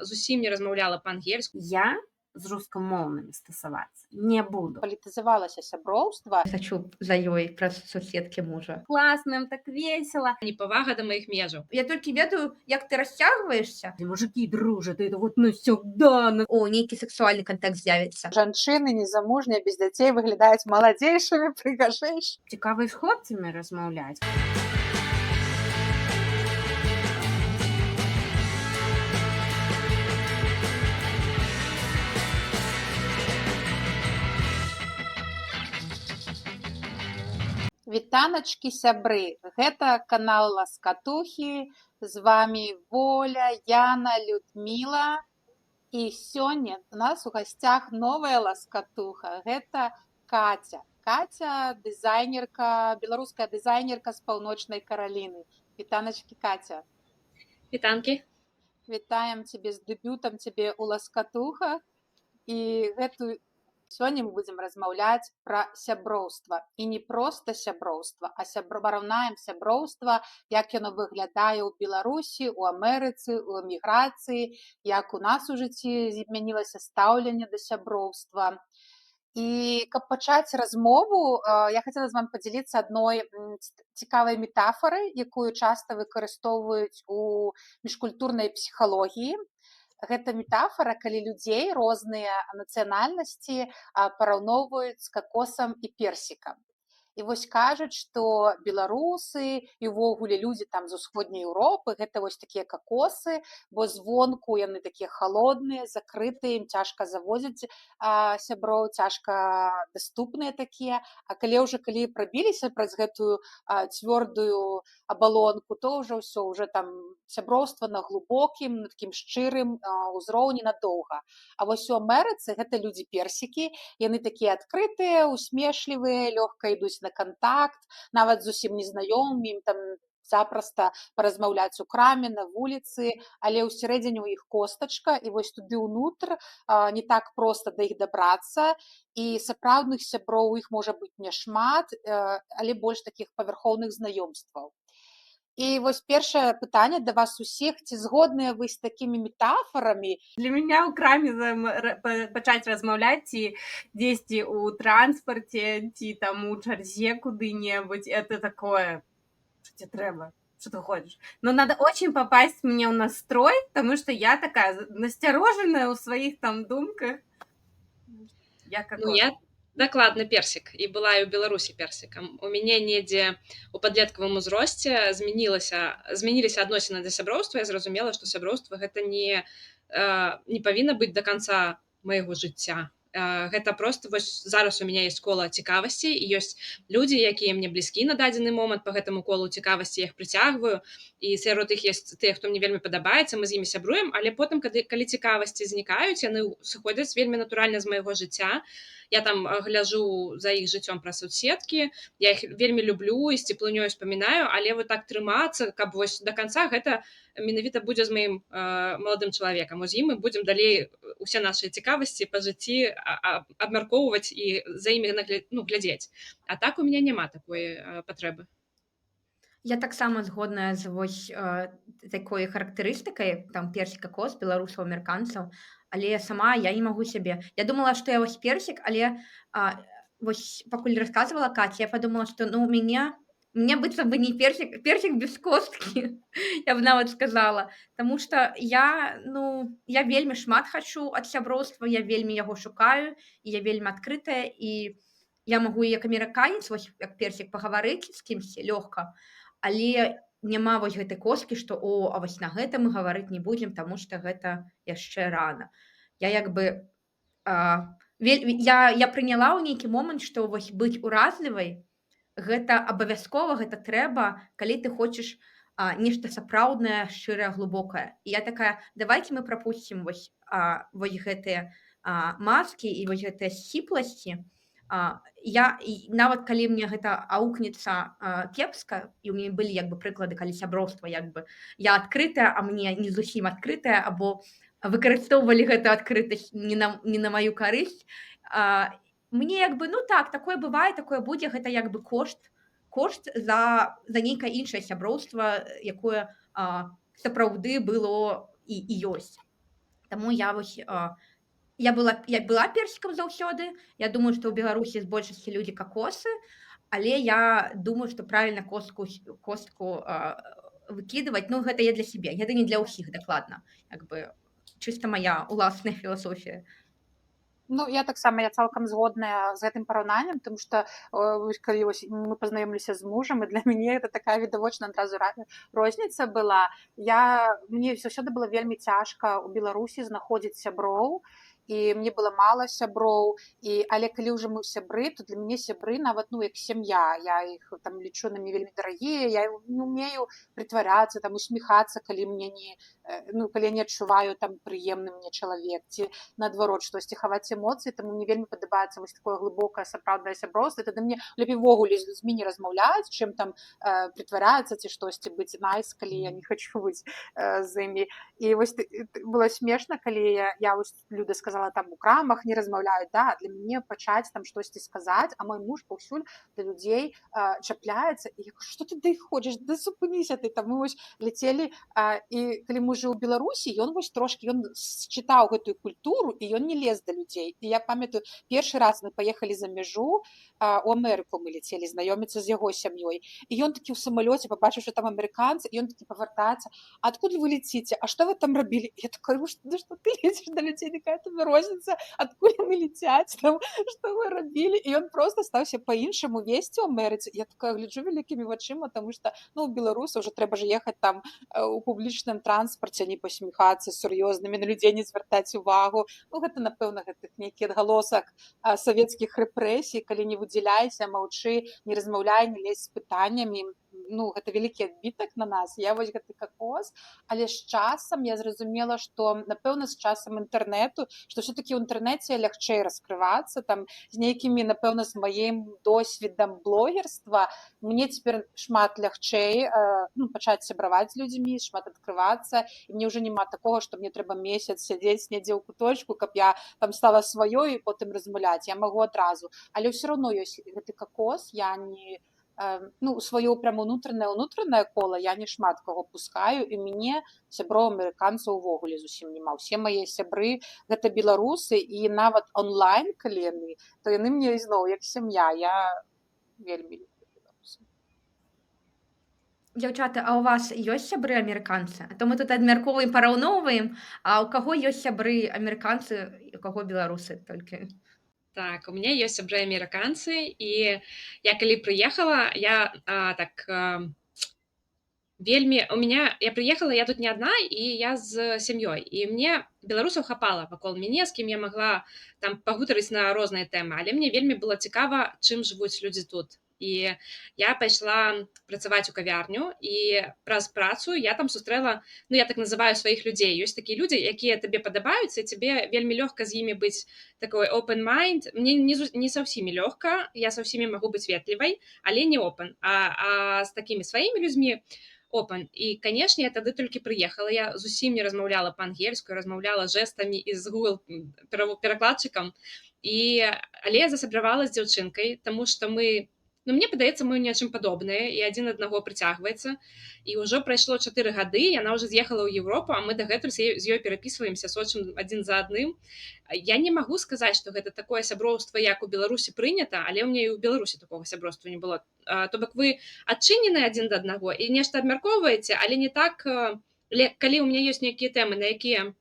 зусім не размаўляла па-ангельску. Я з рускамоўнымі стасавацца не буду. Палітызавалася сяброўства. Сачу за ёй праз суседкі мужа. Класна, ім так весела. Непавага да маіх межаў. Я толькі ведаю, як ты расцягваешся. Мужики дружат, это вот навсегда. О, нейкі сексуальны кантэкст з'явіцца. Жанчыны незамужнія без дзяцей выглядаюць маладзейшымі, прыгажэйшымі. Цікава і з хлопцамі размаўляць. Вітаначкі, сябры, гэта канал Ласкатухі, з вами Воля, Яна, Людміла. І сёння у нас у гасцях новая ласкатуха, гэта Каця. Каця дызайнерка, беларуская дызайнерка з Паўночнай Караліны. Вітаначкі, Каця. Вітанкі. Вітаем цябе з дэбютам цябе ў ласкатухах. І сёння мы будзем размаўляць пра сяброўства. І не проста сяброўства, а параўнаем сяброўства, як яно выглядае ў Беларусі, у Амерыцы, у эміграцыі, як у нас у жыцці змянілася стаўленне да сяброўства. І каб пачаць размову, я хацела з вами падзяліцца адной цікавай метафорай, якую часта выкарыстоўваюць у міжкультурнай псіхалогіі. Гэта метафора, калі людзей розныя нацыянальнасці параўноўваюць з какосам і персікам. І вось кажуць, што беларусы і ўвогуле людзі там з усходняй Еўропы гэта вось такія какосы, бо звонку яны такія халодныя, закрытыя, ім цяжка завозіць сяброў, цяжка даступныя такія. А калі прабіліся праз гэтую цвёрдую абалонку, то ўжо ўсё, уже там сяброўства на глыбокім, на такім шчырым узроўні надоўга. А вось у Амерыцы гэта людзі персікі, яны такія адкрытыя, усмешлівыя, лёгка ідуць на кантакт, нават зусім незнаёмымі, ім там запроста паразмаўляць у краме, на вуліцы, але ўсярэдзіне ў іх костачка, і вось туды ўнутр не так проста да іх дабрацца, і сапраўдных сяброў у іх можа быць няшмат, але больш такіх павярхоўных знаёмстваў. І вось першае пытанне да вас усіх, ці згодныя вы з такімі метафорамі? Для меня ў краме пачаць размаўляць ці дзесьці ў транспарце, ці там у чарзе куды-небудзь, это такое, что тебе трэба, что ты хочешь. Но надо очень попасть мне в настрой, потому что я такая настороженная ў сваіх там думках. Я Дакладна персік, і была і ў Беларусі персікам. У мяне недзе ў падлеткавым узросце змяніліся адносіны да сяброўства, я зразумела, што сяброўства гэта не павінна быць да канца майго жыцця. Гэта просто вось зараз у мяне ёсць кола цікавасці, і ёсць людзі, якія мне блізкі на дадзены момант па гэтаму колу цікавасці, я іх прыцягваю, і сярод іх ёсць тыя, хто мне вельмі падабаецца, мы з імі сябруем, але потым, калі цікавасці знікаюць, яны сыходзяць вельмі натуральна з майго жыцця. Я там гляджу за іх жыццём праз соцсеткі, я іх вельмі люблю і з цеплынёй успамінаю, але вот так трымацца, каб вось да канца гэта менавіта будзе з маім маладым чалавекам. З ім мы будзем далей усе нашыя цікавасці па жыцці абмяркоўваць і за імі глядзець. А так у мяне няма такой патрэбы. Я таксама згодная з вось такой характарыстыкай, там персік, кокос, беларусаў, амерыканцаў, але сама я не магу сябе. Я думала, што я вось персік, але вось пакуль расказвала Каця, я падумала, што у мяне быццам бы не персік без косткі, я б нават сказала, таму што я вельмі шмат хачу ад сяброўства, я вельмі яго шукаю, і я вельмі адкрытая, і я магу як амерыканец, вось як персік, пагаварыць з кімсьці лёгка, але няма вось гэтай косткі, што а вось на гэта мы гаварыць не будзем, таму што гэта яшчэ рана. Я прыняла ў нейкі момант, што вось быць уразлівай, гэта абавязкова, гэта трэба, калі ты хочаш нешта сапраўднае, шчырае, глыбокае. І я такая, давайте мы прапусцім вось гэтыя маскі і вось гэтыя сціпласці. Нават калі мне гэта аукнецца кепска, і ў мяне былі прыклады, калі сяброўства я адкрытая, а мне не зусім адкрытая, або выкарыстоўвалі гэту адкрытасць не на маю карысць. Мне так, такое бывае, такое будзе, гэта кошт за нейкае іншае сяброўства, якое сапраўды было і ёсць. Таму я была персікам заўсёды. Я думаю, што ў Беларусі з большасці людзі какосы, але я думаю, што правільна костку выкідваць, ну, гэта я для сябе, гэта не для ўсіх дакладна. Як бы чыста мая ўласная філасофія. Ну, я таксама, я цалкам згодная з гэтым параўнаннем, тому што калі мы пазнаёміліся з мужам, і для мяне гэта такая відавочна адразу розніца была. Мне заўсёды было вельмі цяжка ў Беларусі знаходзіць сяброў, і мне было мала сяброў, але калі ўжо мы сябры, то для мяне сябры нават, ну, як сям'я. Я іх там лічу, на мне вельмі дарагія, я не умею прытварацца, там, усміхацца, калі я не адчуваю там прыемны мне чалавек, ці наадварот штосьці хаваць эмоцыі, таму мне вельмі падабаецца вось такое глыбокае сапраўднае сяброўства. Тады мне лепей увогуле з людзьмі не размаўляць, чым там прытварацца ці штосьці быць найс, калі я не хачу быць з імі. І вось было смешна, калі я вось люди сказала там у крамах не размаўляюць, да, для мяне пачаць там штосьці сказаць, а мой муж паўсюль да людзей чапляецца, і я кажу, што ты да іх хочаш, да супыніся ты, там мы вось ляцелі, і калі мы жыў у Беларусі, ён вось трошкі, ён счытаў гэтую культуру, і ён не лез да людзей. І я памятаю, першы раз мы паехалі за мяжу, у Амерыку мы ляцелі знаёміцца з яго сям'ёй, і ён такі ў самалёце, пабачыў, што там амерыканцы, і ён такі павяртаецца, адкуль вы леціце, а што вы там рабілі? Я такая, што ты лезеш да людзей, якая тебе розніца, адкуль яны лецяць, там, што вы рабілі? І ён проста стаўся па-іншаму весці ў Амерыцы. Я такая гляджу вялікімі вачыма, таму што, ну, у беларусаў ўжо трэба ж ехаць там у публічным транспарце, не пасміхацца сур'ёзнымі, на людзей не звяртаць увагу. Ну, гэта, напэўна, гэтых нейкі адгалосак савецкіх рэпрэсій, калі не выдзяляйся, маўчы, не размаўляй, не лезь з пытаннямі. Ну, гэта вялікі адбітак на нас. Я вось гэты какос, але з часам я зразумела, што, напэўна, з часам інтэрнэту, што ўсё-такі ў інтэрнэце лягчэй раскрывацца, там, з нейкімі, напэўна, з маім досведам блогерства, мне цяпер шмат лягчэй пачаць сябраваць з людзьмі, шмат адкрывацца, і мне ўжо няма такога, што мне трэба месяц сядзець недзе ў куточку, каб я там стала сваёй і потым размаўляць. Я магу адразу. Але ўсё роўно ёсць гэты какос, я не сваё прям унутранае кола я не шмат каго пускаю, і мяне сяброў амерыканцаў увогуле зусім няма. Усе мае сябры гэта беларусы, і нават онлайн, калі яны, то яны мне ізноў як сям'я. Я вельмі люблю беларусаў. Дзяўчаты, а ў вас ёсць сябры амерыканцы? А то мы тут абмяркоўваем, параўноўваем, а ў каго ёсць сябры амерыканцы, і ў каго беларусы толькі? Так, у меня есть сябры американцы, и я калі прыехала, я я прыехала, я тут не одна, і я з сям'ёй, і мне беларусаў хапала вакол мяне, з кім я магла там пагутарыць на розныя тэмы, але мне вельмі было цікава, чым жывуць людзі тут. І я пайшла працаваць у кавярню, і праз працу я там сустрэла, ну, я так называю сваіх людзей. Ёсць такія людзі, якія табе падабаюцца, і тебе вельмі лёгка з імі быць такой open mind. Мне не са ўсімі лёгка, я са ўсімі магу быць ветлівай, але не open. А з такімі сваімі людзьмі open. І, канешне, я тады толькі прыехала, я зусім не размаўляла па-ангельску, размаўляла жэстамі і з Google перакладчыкам. Але я засябравала з дзяўчынкай, таму што мне падаецца, мы нечым падобныя, і адзін аднаго прыцягваецца. І ўжо прайшло 4 гады, яна ўжо з'ехала ў Еўропу, а мы дагэтуль з ёй перапісваемся, сочым адзін за адным. Я не магу сказаць, што гэта такое сяброўства, як у Беларусі прынята, але ў мяне і ў Беларусі такога сяброўства не было. То бок вы адчынены адзін да аднаго і нешта абмяркоўваеце, але не так, калі ў мяне ёсць нейкія тэмы, на якія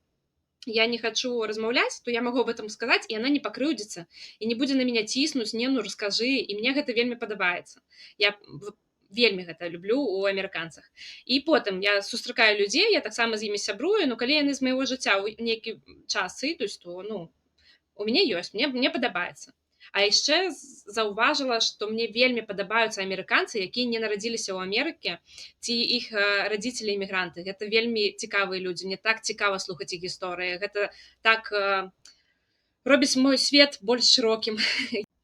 я не хочу размаўляць, то я могу об этом сказаць, і она не пакрыўдзіцца, і не будзе на мяне ціснуць, не, ну раскажы, і мне гэта вельмі падабаецца. Я вельмі гэта люблю у амерыканцах. І потым я сустракаю людзей, я таксама з імі сябрую, но калі яны з майго жыцця ў нейкі час ідуць, то, у мяне ёсць, мне падабаецца. А яшчэ заўважыла, што мне вельмі падабаюцца амерыканцы, якія не нарадзіліся ў Амерыке, ці іх радзіцелі імігранты. Гэта вельмі цікавыя людзі, мне так цікава слухаць іх гісторыі. Гэта так робіць мой свет больш шырокім.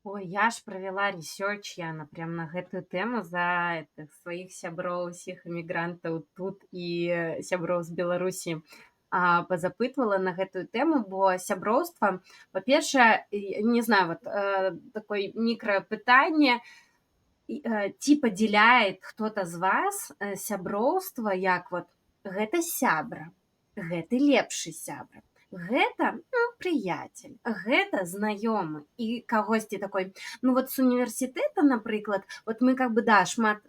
Ой, я ж правяла рэсёрч, Яна, прям на гэтую тэму за сваіх сяброў, усіх імігрантаў тут і сяброў з Беларусі. Пазапытвала на гэтую тэму, бо сяброўства, па-першае, не знаю, вот такое мікрапытанне, ці падзяляе хто-то з вас сяброўства, як вот гэта сябра, гэты лепшы сябра, Гэта прыяцель, гэта знаёмы і кагосьці такой. Ну вот з універсітэта, напрыклад, вот мы как бы да шмат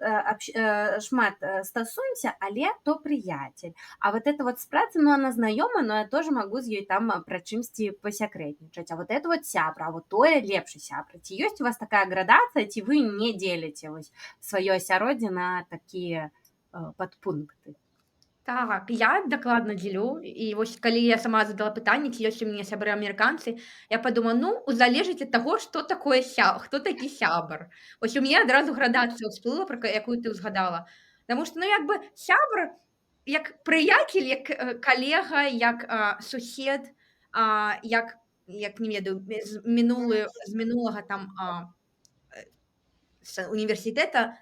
стасуемся, але то прыяцель. А вот это вот з працы, ну она знаёма, но я тоже могу з ёй там пра чымсьці пасякрэтнічаць. А вот это вот сябра, а вот тое лепшы сябра. Ці ёсць у вас такая градацыя, ці вы не дзеліце вось сваё асяроддзе на такія падпункты? Так, я дакладна дзелю. І вось калі я сама задала пытанне, ці ёсць у мяне сябры амерыканцы, я падумала, ну, залежыць ад таго, што такое хто такі сябар. Вось у мяне адразу градацыя ўсплыла, якую ты ўзгадала. Таму што, ну, як бы сябар, як прыяцель, як калега, як сусед, як не ведаю, з мінулага там з універсітэта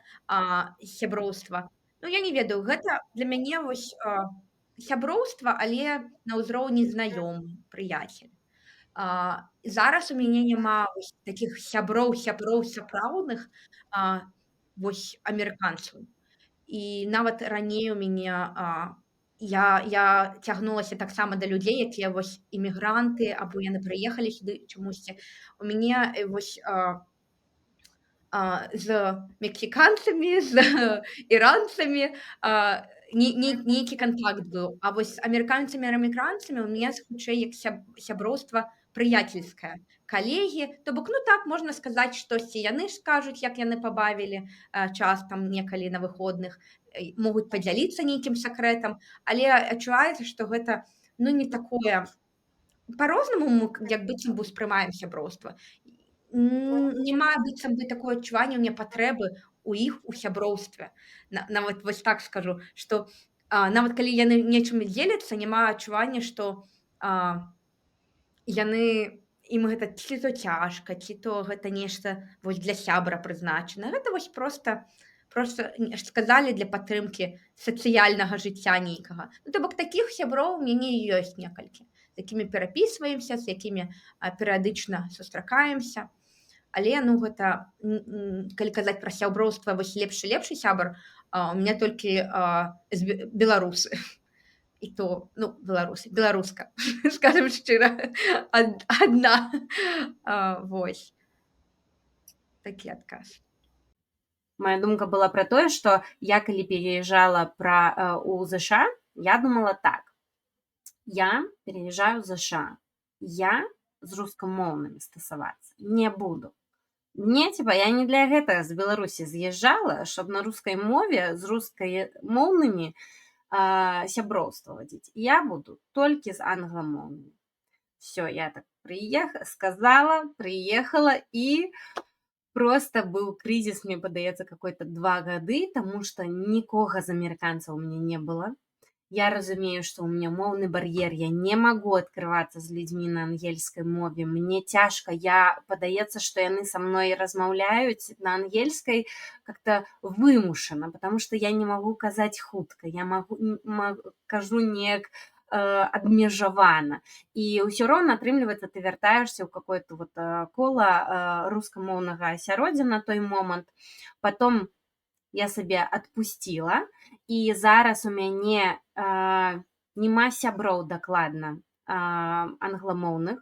сяброўства. Ну, я не ведаю, гэта для мяне вось сяброўства, але на ўзроўні знаёмы, прыяцель. Зараз у мяне няма вось такіх сяброў сапраўдных вось амерыканцаў. І нават раней у мяне я цягнулася таксама да людзей, якія вось імігранты, або яны прыехалі сюды чамусьці. У мяне вось з мексіканцамі, з іранцамі нейкі кантакт быў. А вось з амерыканцамі і эмігрантамі у мяне хутчэй як сяброўства прыяцельскае. Калегі, то бок, ну так, можна сказаць, штосьці яны ж скажуць, як яны пабавілі час там некалі на выходных, могуць падзяліцца нейкім сакрэтам, але адчуваецца, што гэта, ну, не такое. Па-рознаму мы як быццам бы ўспрымаем сяброўства. Няма быццам бы такое адчуванне, у мяне патрэбы у іх у сяброўстве. Нават вось так скажу, што нават калі яны нечым дзеляцца, няма адчування, што яны ім гэта ці то цяжка, ці то гэта нешта вось для сябра прызначана. Гэта вось проста сказалі для падтрымкі сацыяльнага жыцця нейкага. Ну, то бок такіх сяброў у мяне ёсць некалькі, з якімі перапісваемся, з якімі перыядычна сустракаемся. Але, ну, гэта, калі казаць пра сяброўства, вось лепшы сябар, у мяне толькі беларусы. І то, ну, беларуска, скажем шчыра, адна. Вось. Такі адказ. Моя думка была пра тое, што я калі переезжала у ЗША, я думала так. Я переезжаю в ЗША. Я з рускамоўнымі стасавацца не буду. Мне, я не для гэтага з Беларусі з'язджала, щоб на рускай мове з рускамоўнымі сяброўства вадзіць. Я буду толькі з англамоўнымі. Все, я так приехала, і просто быў крызіс, мне падаецца, какой-то 2 гады, таму што нікога з амерыканцаў у мяне не было. Я разумею, што ў мяне моўны бар'ер, я не магу адкрывацца з людзьмі на ангельскай мове, мне цяжка, падаецца, што яны са мной размаўляюць на ангельскай как-то вымушана, потому што я не магу казаць хутка, я кажу неяк абмежавана. І ўсё роўна, атрымліваецца, ты вяртаешся ў какое-то вот кола рускамоўнага асяроддзя на той момант. Потом я сабе адпусціла, і зараз у мяне няма сяброў дакладна англамоўных.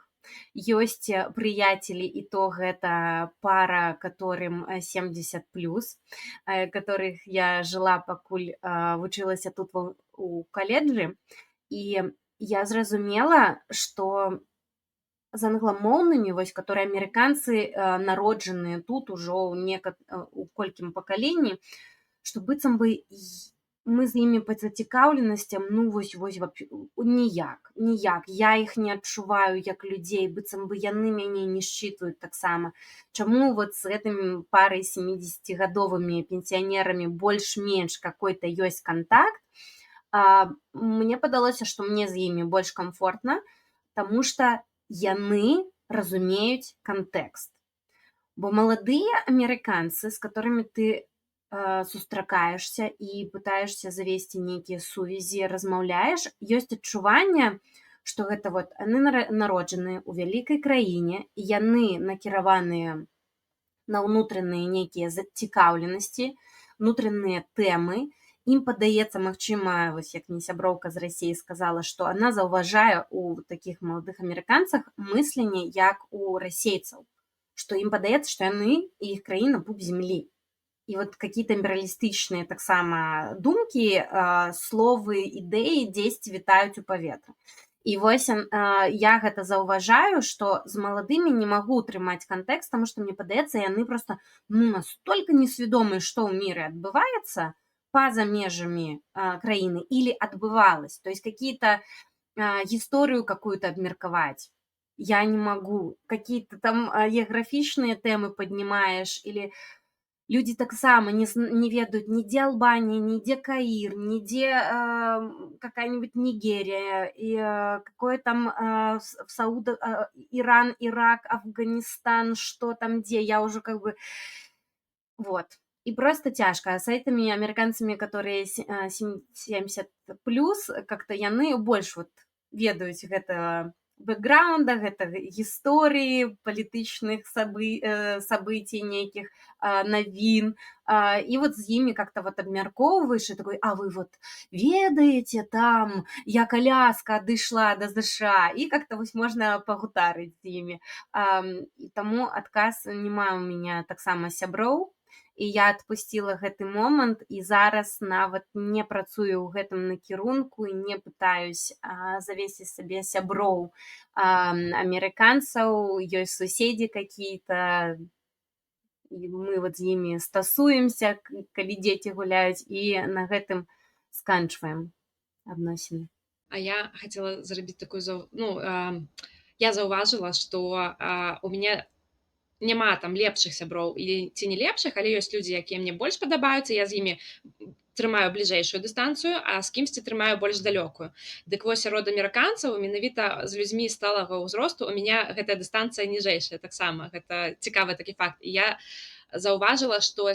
Ёсць прыяцелі, і то гэта пара, которым 70+, которых я жыла, пакуль вучылася тут у каледжы. І я зразумела, што з англамоўнымі, вось, которые амерыканцы народжаныя тут ужо у колькім пакаленні, што быццам бы мы з імі па зацікаўленасцям, ну вось ніяк. Я іх не адчуваю як людзей, быццам бы яны мяне не считывают таксама. Чаму вот з гэтымі парай 70-гадовымі пенсіянерамі больш-менш какой-то ёсць контакт? Мне падалося, што мне з імі больш комфортна, таму што яны разумеюць кантэкст. Бо маладыя амерыканцы, з которымі ты сустракаешься і пытаешься завесці нейкія сувязі, размаўляеш, ёсць адчуванне, што гэта вот яны народжаныя ў вялікай краіне, і яны накіраваныя на ўнутраныя нейкія зацікаўленасці, ўнутраныя тэмы, ім падаецца, магчыма, вось як мне сяброўка з Расіі сказала, што она заўважае у такіх маладых амерыканцах мысленне як у расейцаў, што ім падаецца, што яны і іх краіна пуп зямлі. І вот какие-то імперыялістычныя таксама думкі, словы, ідэі дзесьці вітаюць у паветры. І вось я гэта заўважаю, што з маладымі не магу трымаць кантэкст, таму што мне падаецца, яны проста настолькі несвядомыя, што ў міры адбываецца па-за межамі краіны или адбывалось. То есть какие-то историю какую-то обмерковать. Я не могу. Какие-то там геаграфічныя тэмы паднімаеш или люди таксама не ведают нідзе Албанія, нідзе Каір, нідзе какая-нибудь Нигерия, и какое там Иран, Ирак, Афганистан, что там где, я уже как бы... Вот. И просто тяжко. А с этими американцами, которые 70+, как-то яны больш вот ведаюць гэтага бэкграунда, гэтага гісторыі, палітычных событий нейкіх, навін. И вот з імі как-то вот абмяркоўваеш, и такой, а вы вот ведаеце там, як Аляска адышла до США, и как-то вось можна пагутарыць з імі. И таму адказ няма ў мяне таксама сяброў, і я адпусціла гэты момант, і зараз нават не працую ў гэтым накірунку і не пытаюсь завесці сабе сяброў амерыканцаў, ёсць суседзі какие-то, і мы вот з імі стасуемся, калі дзеці гуляюць, і на гэтым сканчваем адносіны. А я хацела зрабіць такую я заўважыла, што у мяне няма там лепшых сяброў ці не лепшых, але ёсць людзі, якія мне больш падабаюцца, я з імі трымаю бліжэйшую дыстанцыю, а з кімсьці трымаю больш далёкую. Дык вось сярод амерыканцаў менавіта з людзьмі сталага ўзросту у мяне гэтая дыстанцыя ніжэйшая таксама. Гэта цікавы такі факт. І я заўважыла, што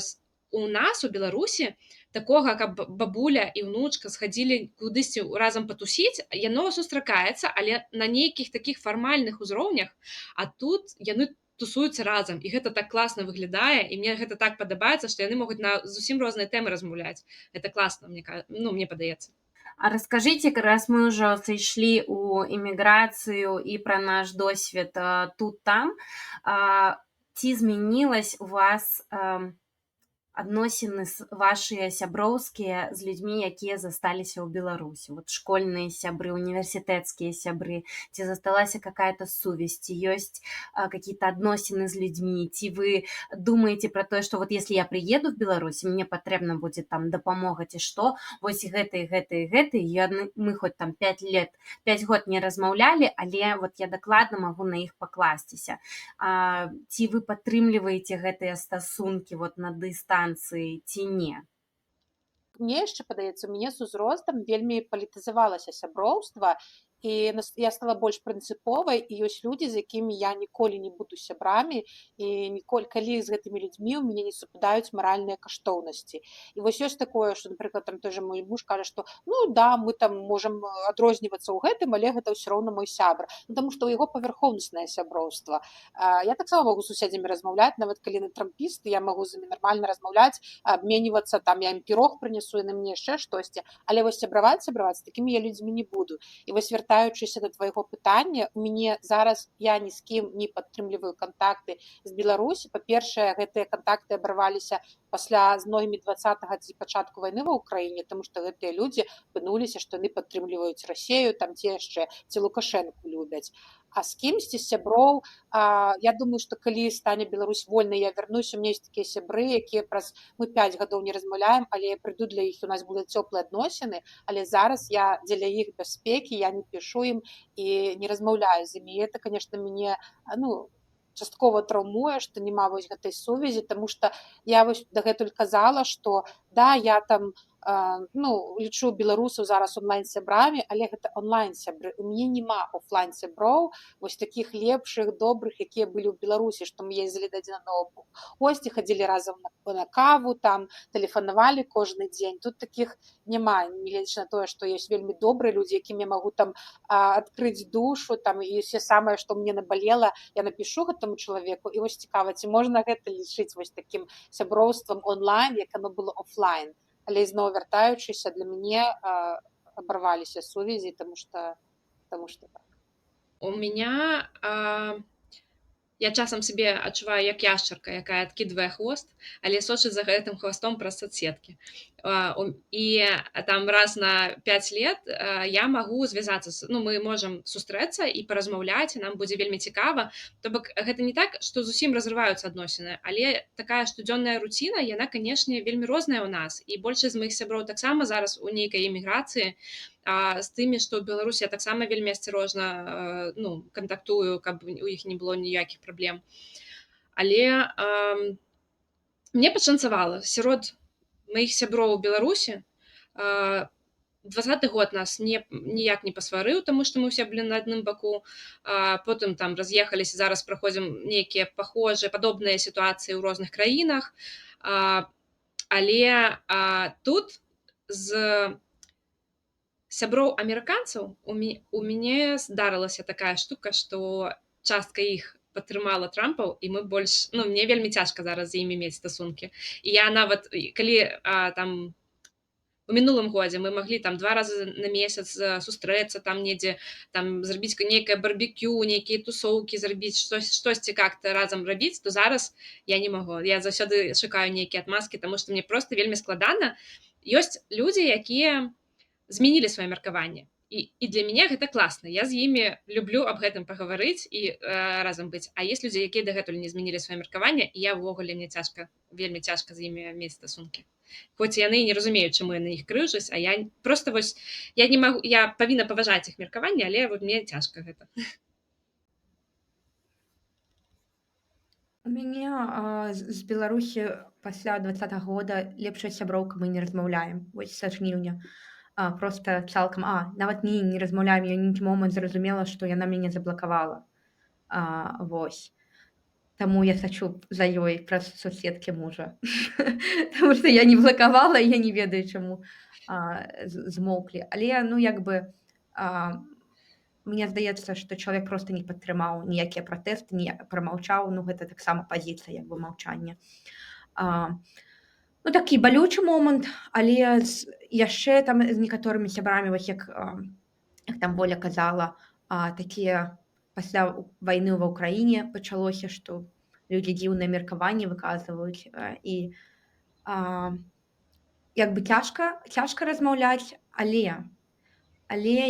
у нас у Беларусі такога, каб бабуля і ўнучка схадзілі кудысьці разам патусіць, яно сустракаецца, але на нейкіх такіх фармальных узроўнях, а тут яны тусуюцца разам, і гэта так класна выглядае, і мне гэта так падабаецца, што яны могуць на зусім розныя тэмы размаўляць. Гэта класна, мне падаецца. А расскажите, раз мы уже сышлі ў іміграцыю і пра наш досвед тут-там, ці змянілась у вас адносіны вашыя сяброўскія з людзьмі, якія засталіся ў Беларусі? Вот школьныя сябры, універсітэцкія сябры, ці засталася какая-то сувязь, ці ёсць какие-то адносіны з людзьмі, ці вы думаеце пра тое, што вот если я приеду в Беларусь, мне патрэбна будзе там дапамога ці што, вось гэты, мы хоць там 5 год не размаўлялі, але вот я дакладна магу на іх пакласціся. Ці вы падтрымліваеце гэтыя стасункі вот на дыстанцыі, ці не? Мне яшчэ падаецца, у мяне з узростам вельмі палітызавалася сяброўства, і я стала больш прынцыповай, і ёсць людзі, з якімі я ніколі не буду сябрамі, і калі з гэтымі людзьмі ў мяне не супадаюць маральныя каштоўнасці. І вось ёсць такое, што, напрыклад, там той жа мой муж кажа, што да, мы там можам адрознівацца ў гэтым, але гэта ўсё роўна мой сябра, таму што ў яго павярхоўнаснае сяброўства. Я таксама магу з суседзямі размаўляць, нават калі яны трампісты, я магу з імі нармальна размаўляць, абменьвацца, там я ім пірог прынясу, яны мне яшчэ штосьці, але вось сябраваць з такімі я людзьмі не буду. І вось вяртаючыся да твайго пытання, у мяне зараз я ні з кім не падтрымліваю кантакты з Беларусі. Па-першае, гэтыя кантакты абарваліся пасля з многімі 20-га ці пачатку вайны ва ўкраіне, таму што гэтыя людзі апынуліся, што яны падтрымліваюць Расею, там ці яшчэ ці Лукашэнку любяць. А з кімсьці з сяброў, я думаю, што калі стане Беларусь вольнай, я вярнуся, у меня ёсць такія сябры, якія мы 5 гадоў не размаўляем, але я прыйду для іх, у нас будуць цёплыя адносіны, але зараз я дзеля іх бяспекі, я не пішу ім і не размаўляю з імі. І гэта, конечно, мяне, часткова траўмуе, што няма вось гэтай сувязі, таму што я вось дагэтуль казала, што да, я там лічу беларусаў зараз онлайн-сябрамі, але гэта онлайн-сябры. У мяне няма офлайн-сяброў, вось такіх лепшых, добрых, якія былі ў Беларусі, што мы ездзілі да адзін аднаго госці, хадзілі разам на каву, там тэлефанавалі кожны дзень. Тут такіх няма, нягледзячы на тое, што ёсць вельмі добрыя людзі, якім я магу там адкрыць душу, там і ўсё самае, што мне набалела, я напішу гэтаму чалавеку. І вось цікава, ці можна гэта лічыць вось такім сяброўствам онлайн, як оно было офлайн. Але ізноў вяртаючыся, для мяне абарваліся сувязі, таму што так. У меня я часам сябе адчуваю як яшчарка, якая адкідвае хвост, але сочыць за гэтым хвастом праз соцсеткі. І там раз на 5 лет я магу звязацца мы можам сустрэцца і паразмаўляць, і нам будзе вельмі цікава. То бок гэта не так, што зусім разрываюцца адносіны, але такая штодзённая руціна, яна, канешне, вельмі розная ў нас. І большасць з маіх сяброў таксама зараз у нейкай эміграцыі, з тымі, што ў Беларусі я таксама вельмі асцярожна кантактую, каб у іх не было ніякіх праблем. Але мне пашанцавала. Сярод маіх сяброў у Беларусі 20-й год нас ніяк не пасварыў, таму што мы ўсе былі на адным баку. Потым там раз'ехаліся, зараз праходзім нейкія падобныя сітуацыі ў розных краінах. Але тут з сяброў амерыканцаў у мяне здарылася такая штука, што частка іх падтрымала Трампаў, і мы больш мне вельмі цяжка зараз з імі мець стасункі. І я нават калі там у мінулым годзе мы маглі там 2 разы на месяц сустрэцца, там недзе там зрабіць нейкае барбекю, нейкія тусоўкі зрабіць, штосьці как-то разам рабіць, то зараз я не магу. Я заўсёды шукаю нейкія адмазкі, таму што мне проста вельмі складана. Ёсць людзі, якія змянілі сваё меркаванне. І для мяне гэта класна. Я з імі люблю аб гэтым пагаварыць і разам быць. А ёсць людзі, якія дагэтуль не змянілі сваё меркаванне, і я ўвогуле вельмі цяжка з імі мець стасункі. Хоць яны не разумеюць, чаму я на іх крыўжусь, а я проста я не магу, я павінна паважаць іх меркаванне, але мне цяжка гэта. У мяне з Беларусі пасля 20-го года лепшая сяброўка, мы не размаўляем. Вось са жніўня. Просто цалкам нават не размаўляем, я нейкі момант зразумела, што яна мяне заблакавала. Вось. Таму я сачу за ёй праз соцсеткі мужа. Таму што я не блакавала, я не ведаю, чаму змоўклі. Але мне здаецца, што чалавек проста не падтрымаў ніякія пратэсты, не прамаўчаў, гэта таксама пазіцыя маўчання. Такі балючы момант, але яшчэ там з некаторымі сябрамі, вось як там Воля казала, такія пасля вайны ва ўкраіне пачалося, што людзі дзіўныя меркаванні выказваюць, і цяжка размаўляць, але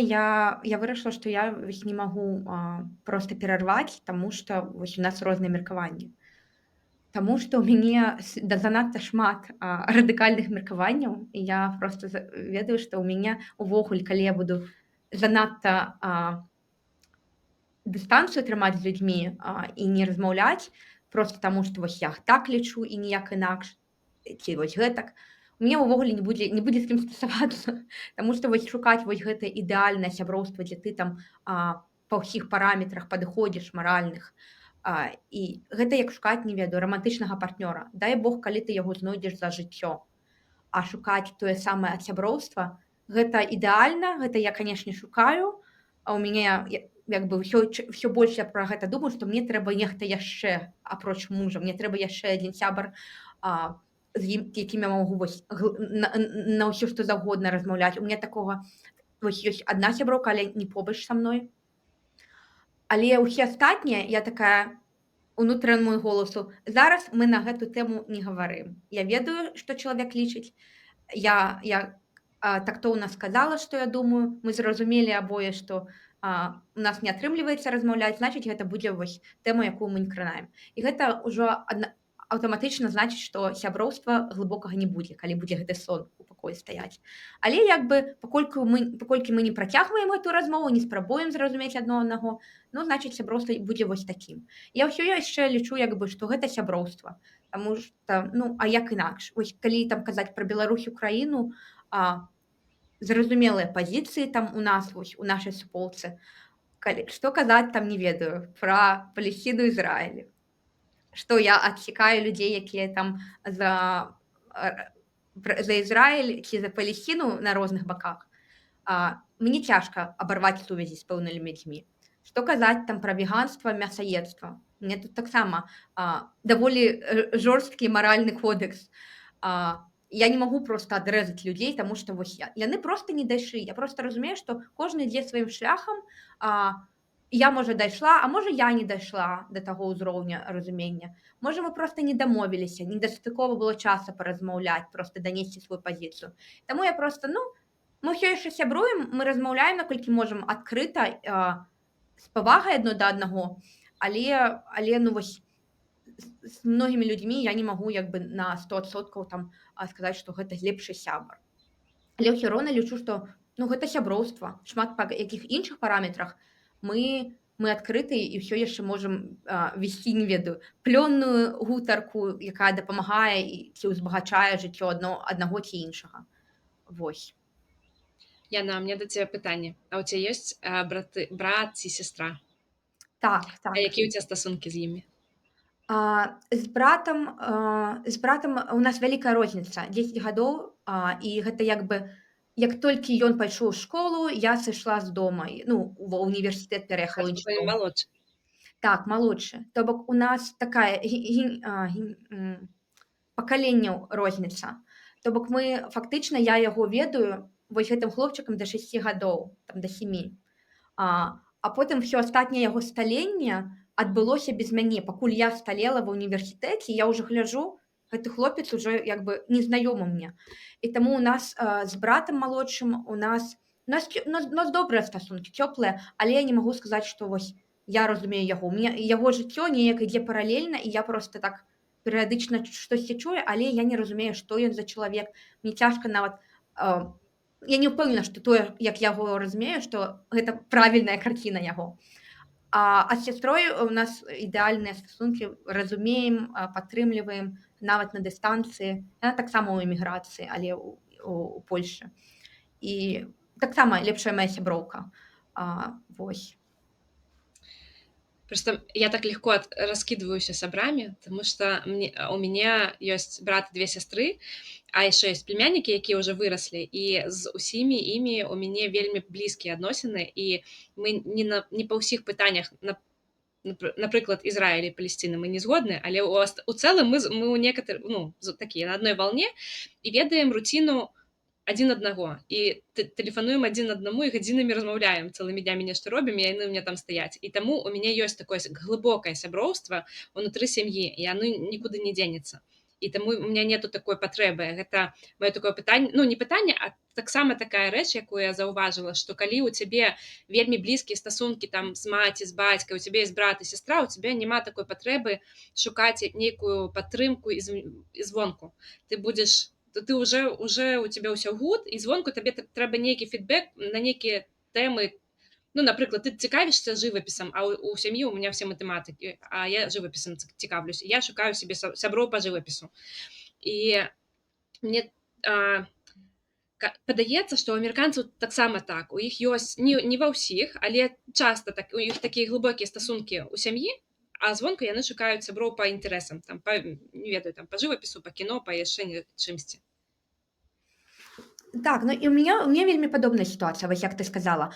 я вырашыла, што я не магу проста перарваць, таму што вось у нас розныя меркаванні. Таму што ў мяне занадта шмат радыкальных меркаванняў, і я проста ведаю, што ў мяне увогуле, калі я буду занадта дыстанцыю трымаць з людзьмі і не размаўляць, проста таму што вось я так лічу і ніяк інакш, ці вось гэтак, у мяне ўвогуле не будзе з кім стасавацца. Таму што вось шукаць вось гэта ідэальнае сяброўства, дзе ты там па ўсіх параметрах падыходзіш маральных, і гэта як шукаць, не ведаю, рамантычнага партнёра. Дай Бог, калі ты яго знойдзеш за жыццё. А шукаць тое самае сяброўства, гэта ідэальна, гэта я, канешне, шукаю, а ў мяне ўсё больш я пра гэта думаю, што мне трэба нехта яшчэ, апроч мужа, мне трэба яшчэ адзін сябар, з якім я магу на ўсё што заўгодна размаўляць. У мяне такога ёсць адна сяброўка, але не побач са мной. Але ўсе астатнія, я такая унутранаму голасу, зараз мы на гэту тэму не гаварым. Я ведаю, што чалавек лічыць. Я тактоўна сказала, што я думаю, мы зразумелі абое, што у нас не атрымліваецца размаўляць, значыць, гэта будзе вось тэма, якую мы не кранаем. І гэта ўжо аўтаматычна значыць, што сяброўства глыбокага не будзе, калі будзе гэты сон у пакоі стаяць. Але паколькі мы не працягваем гэту размову, не спрабуем зразумець адно аднаго, значыць, сяброўства будзе вось такім. Я ўсё яшчэ лічу, што гэта сяброўства. Таму што, а як інакш? Вось калі там казаць пра Беларусь, Украіну, зразумелыя пазіцыі там у нас, вось, у нашай суполцы. Што казаць там, не ведаю, пра Палесціну, Ізраіль. Што я адсекаю людзей, якія там за Ізраіль ці за Палесціну на розных баках. Мне цяжка абарваць сувязі з пэўнымі людзьмі. Што казаць там пра веганства, мясаедства. Мне тут таксама даволі жорсткі маральны кодэкс. Я не магу проста адрэзаць людзей, таму што вось яны проста не дайшлі. Я проста разумею, што кожны ідзе сваім шляхам. Я, можа, дайшла, а можа, я не дайшла да таго ўзроўня разумення. Можа, мы проста не дамовіліся, недастаткова было часу паразмаўляць, проста данесці сваю пазіцыю. Таму я проста, мы ўсё яшчэ сябруем, мы размаўляем, наколькі можам адкрыта, з павагай адно да аднаго, але вось з многімі людзьмі я не магу як бы на 100% там сказаць, што гэта лепшы сябар. Але ўсё роўна лічу, што гэта сяброўства. Шмат па якіх іншых параметрах мы адкрыты і ўсё яшчэ можам весці, не ведаю, плённую гутарку, якая дапамагае ці ўзбагачае жыццё аднаго ці іншага. Вось. Яна, у меня до тебя пытанне. А у тебя ёсць брат ці сестра? Так. А якія ў тебя стасункі з імі? З братам у нас вялікая розніца, 10 гадоў, і гэта як толькі ён пайшоў у школу, я сышла з дома, ва ўніверсітэт пераехала ў іншы дом. Малодшы. Так, малодшы. То бок у нас такая пакаленняў розніца. То бок мы фактычна, я яго ведаю вось гэтым хлопчыкам да 6 гадоў, там да 7. А потым ўсё астатняе яго сталенне адбылося без мяне. Пакуль я сталела ва ўніверсітэце, я ўжо гляджу, гэты хлопец уже як бы незнаёмы мне. І таму у нас з братам малодшым у нас добрыя стасункі, цёплыя, але я не магу сказаць, што вось я разумею яго. У мяне яго жыццё неяк ідзе паралельна, і я проста так перыядычна штосьці чую, але я не разумею, што ён за чалавек. Мне цяжка нават я не ўпэўнена, што тое, як я яго разумею, што гэта правільная карціна яго. А з сястрой у нас ідэальныя стасункі, разумеем, падтрымліваем нават на дыстанцыі. Яна таксама ў эміграцыі, але у Польшы. І таксама лепшая моя сяброўка. Вось. Просто я так легко раскидываюся сябрамі, потому что у меня ёсць брат і 2 сястры, а яшчэ ёсць племяннікі, якія ўжо выраслі, і з усімі імі у мяне вельмі блізкія адносіны, і мы не па ўсіх пытаннях, напрыклад, Ізраіль і Палесціна, мы не згодны, але у цэлым мы ў некаторых, такія на адной валне і ведаем руціну адзін аднаго, і тэлефануем адзін аднаму і гадзінамі размаўляем, цэлымі днямі нешта робім, і яны ў мяне там стаяць. І таму у мяне ёсць такое глыбокае сяброўства ўнутры сям'і, і яно нікуды не дзенецца. І таму у меня нету такой патрэбы. Гэта маё такое пытанне, не пытанне, а таксама такая рэч, якую я заўважыла, што калі ў цябе вельмі блізкія стасункі там з маці, з бацькай, у цябе ёсць брат і сястра, у цябе няма такой патрэбы шукаць нейкую падтрымку звонку. Ты уже у тебя ўсё гуд, і звонку табе трэба нейкі фідбэк на нейкія тэмы. Напрыклад, ты цікавішся жывапісам, а у сям'і у меня все матэматыкі, а я жывапісам цікавлюсь. Я шукаю себе сяброў па жывапісу. І мне падаецца, што у амерыканцаў таксама так. У іх ёсць, не ва ўсіх, але часта у іх такія глыбокія стасункі ў сям'і, а звонку яны шукаюць сяброў па інтарэсам, не ведаю, па жывапісу, па кіно, па яшчэ чымсьці. Так, і у меня вельмі падобная сітуацыя, вось як ты сказала.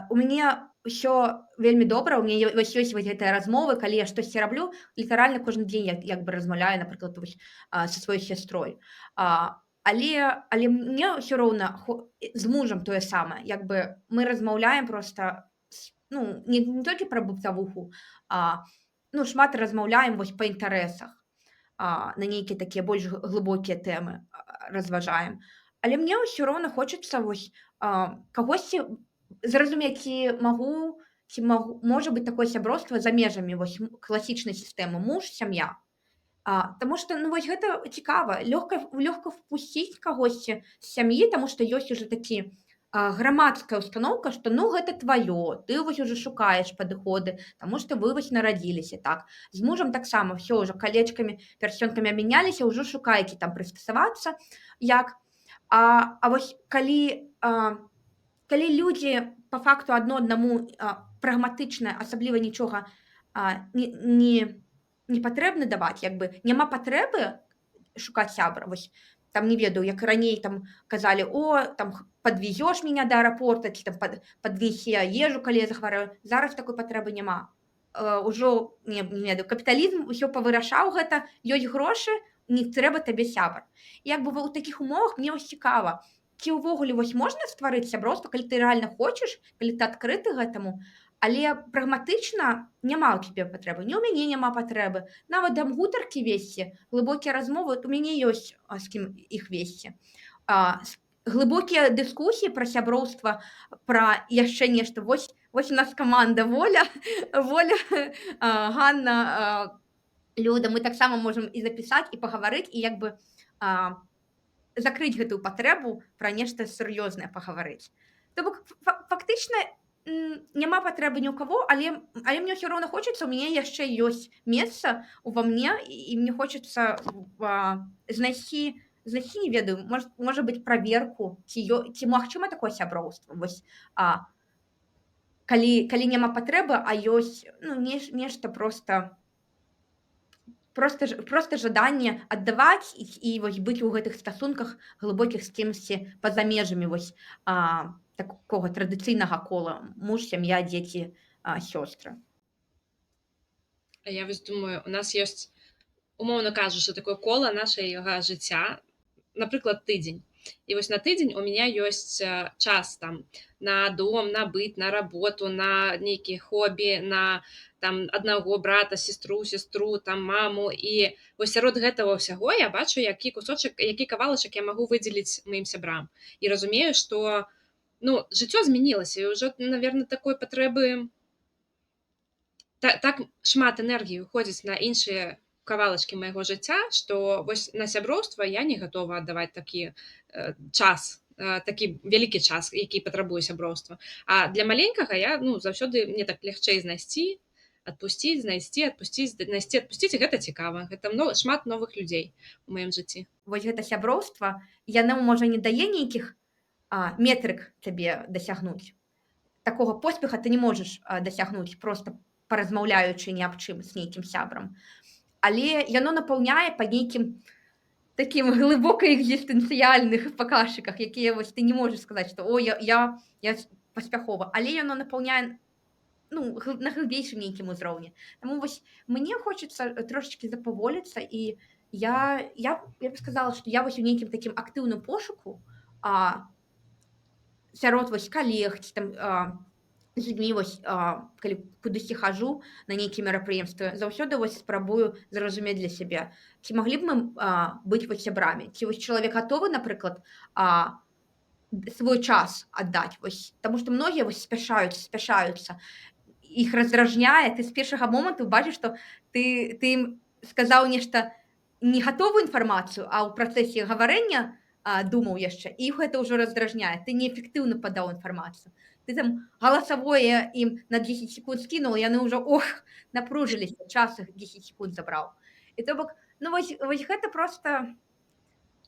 У мяне ўсё вельмі добра, у мяне ёсць вось гэтыя размовы, калі я штосьці раблю, літаральна кожны дзень як бы размаўляю, напрыклад, са сваёй сястрой. Але мне ўсё роўна з мужам тое самае. Як бы мы размаўляем проста, не толькі пра бытавуху, шмат размаўляем вось па інтарэсах, на нейкія такія больш глыбокія тэмы разважаем. Але мне ўсё роўна хочацца вось кагосьці зразумець, ці можа быць такое сяброўства за межамі вось класічнай сістэмы муж, сям'я. Таму што вось гэта цікава, лёгка впусціць кагосьці з сям'і, таму што ёсць ужо такі грамадская установка, што гэта тваё, ты вось уже шукаеш падыходы, таму што вы вось нарадзіліся, так. З мужам таксама ўсё ўжо калечкамі, пярсцёнкамі абмяняліся, ўжо шукаеце там прыстасавацца, як. А вось калі людзі па факту адно аднаму прагматычна, асабліва нічога не патрэбна даваць, як бы няма патрэбы шукаць сябра, вось там не ведаю, як раней там казалі, там падвезёш меня да аэрапорта, ці там падвезі ежу, калі я захварэю. Зараз такой патрэбы няма. Ужо, не ведаю, капіталізм усё павырашаў гэта, ёсць грошы, не трэба табе сябар. І як бы ў такіх умовах мне вось цікава, ці ўвогуле вось можна стварыць сяброўства, калі ты рэальна хочаш, калі ты адкрыты гэтаму, але прагматычна няма ў цябе патрэбы. Ні ў мяне няма патрэбы. Нават там гутаркі весці, глыбокія размовы, у мяне ёсць з кім іх весці. Глыбокія дыскусіі пра сяброўства, пра яшчэ нешта. Вось у нас каманда Воля, Воля, Ганна, Люда, мы таксама можам і запісаць, і пагаварыць, і як бы закрыць гэтую патрэбу пра нешта сур'ёзнае пагаварыць. То бок фактычна няма патрэбы ні ў каго, але мне ўсё роўна хочацца, у мяне яшчэ ёсць месца ува мне, і мне хочацца знайсці, не ведаю, можа быць, праверку, ці магчыма такое сяброўства. Вось калі няма патрэбы, а ёсць нешта проста жаданне аддаваць і вось быць у гэтых стасунках глыбокіх з кімсьці па-за межамі вось такога традыцыйнага кола: муж, сям'я, дзеці, сёстры. А я вось думаю, у нас ёсць, умоўна кажучы, такое кола нашага жыцця, напрыклад, тыдзень. І вось на тыдзень у меня ёсць час там на дом, на быт, на работу, на нейкія хобі, на там аднаго брата, сестру, там маму. І вось сярод гэтага ўсяго я бачу, які кусочак, які кавалачак я магу выдзеліць маім сябрам. І разумею, што жыццё змянілася, і ўжо, наверное, такой патрэбы так шмат энергіі уходзіць на іншыя кавалачкі майго жыцця, што вось на сяброўства я не гатова аддаваць такі час, такі вялікі час, які патрабуе сяброўства. А для маленькага я заўсёды мне так лягчэй знайсці, адпусціць, знайсці, адпусціць, знайсці, адпусціць, і гэта цікава. Гэта шмат новых людзей у маім жыцці. Вось гэта сяброўства, яно можа не дае нейкіх метрык табе дасягнуць. Такога поспеха ты не можаш дасягнуць, проста паразмаўляючы ні аб чым з нейкім сябрам. Але яно напаўняе па нейкім такім глыбока экзістэнцыяльных паказчыках, якія вось ты не можаш сказаць, што я паспяхова, але яно напаўняе на глыбейшым нейкім узроўні. Таму вось мне хочацца трошачкі запаволіцца, і я б сказала, што я вось у нейкім такім актыўным пошуку сярод вось калег, ці там з людзьмі, вось калі кудысьці хажу на нейкія мерапрыемствы, заўсёды вось спрабую зразумець для сябе, ці маглі б мы быць вось сябрамі, ці вось чалавек гатовы, напрыклад, свой час аддаць, вось, таму што многія вось спяшаюцца, іх раздражняе, ты з першага моманту бачыш, што ты ім сказаў нешта не гатовую інфармацыю, а ў працэсе гаварэння думаў яшчэ, і іх гэта ўжо раздражняе, ты неэфектыўна падаў інфармацыю. Ты там галасавое ім на 10 секунд скінуў, яны ўжо напружыліся, час іх 10 секунд забраў. І то бок, вось гэта проста,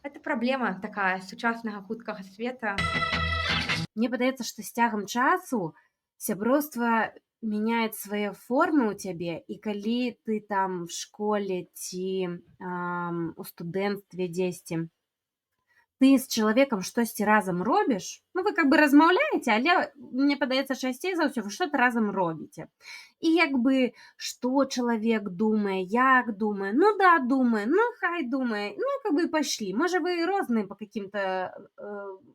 гэта праблема такая сучаснага хуткага света. Мне падаецца, што з цягам часу сяброўства меняет свае формы ў цябе, і калі ты там в школе ці у студэнцтве дзесьці, ты з чалавекам штосьці разам робіш, вы как бы размаўляеце, але мне падаецца, часцей за ўсё вы што-то разам робіце. І як бы што чалавек думае, як думае, думае, хай думае, как бы і пайшлі. Можа, вы розныя па какім-то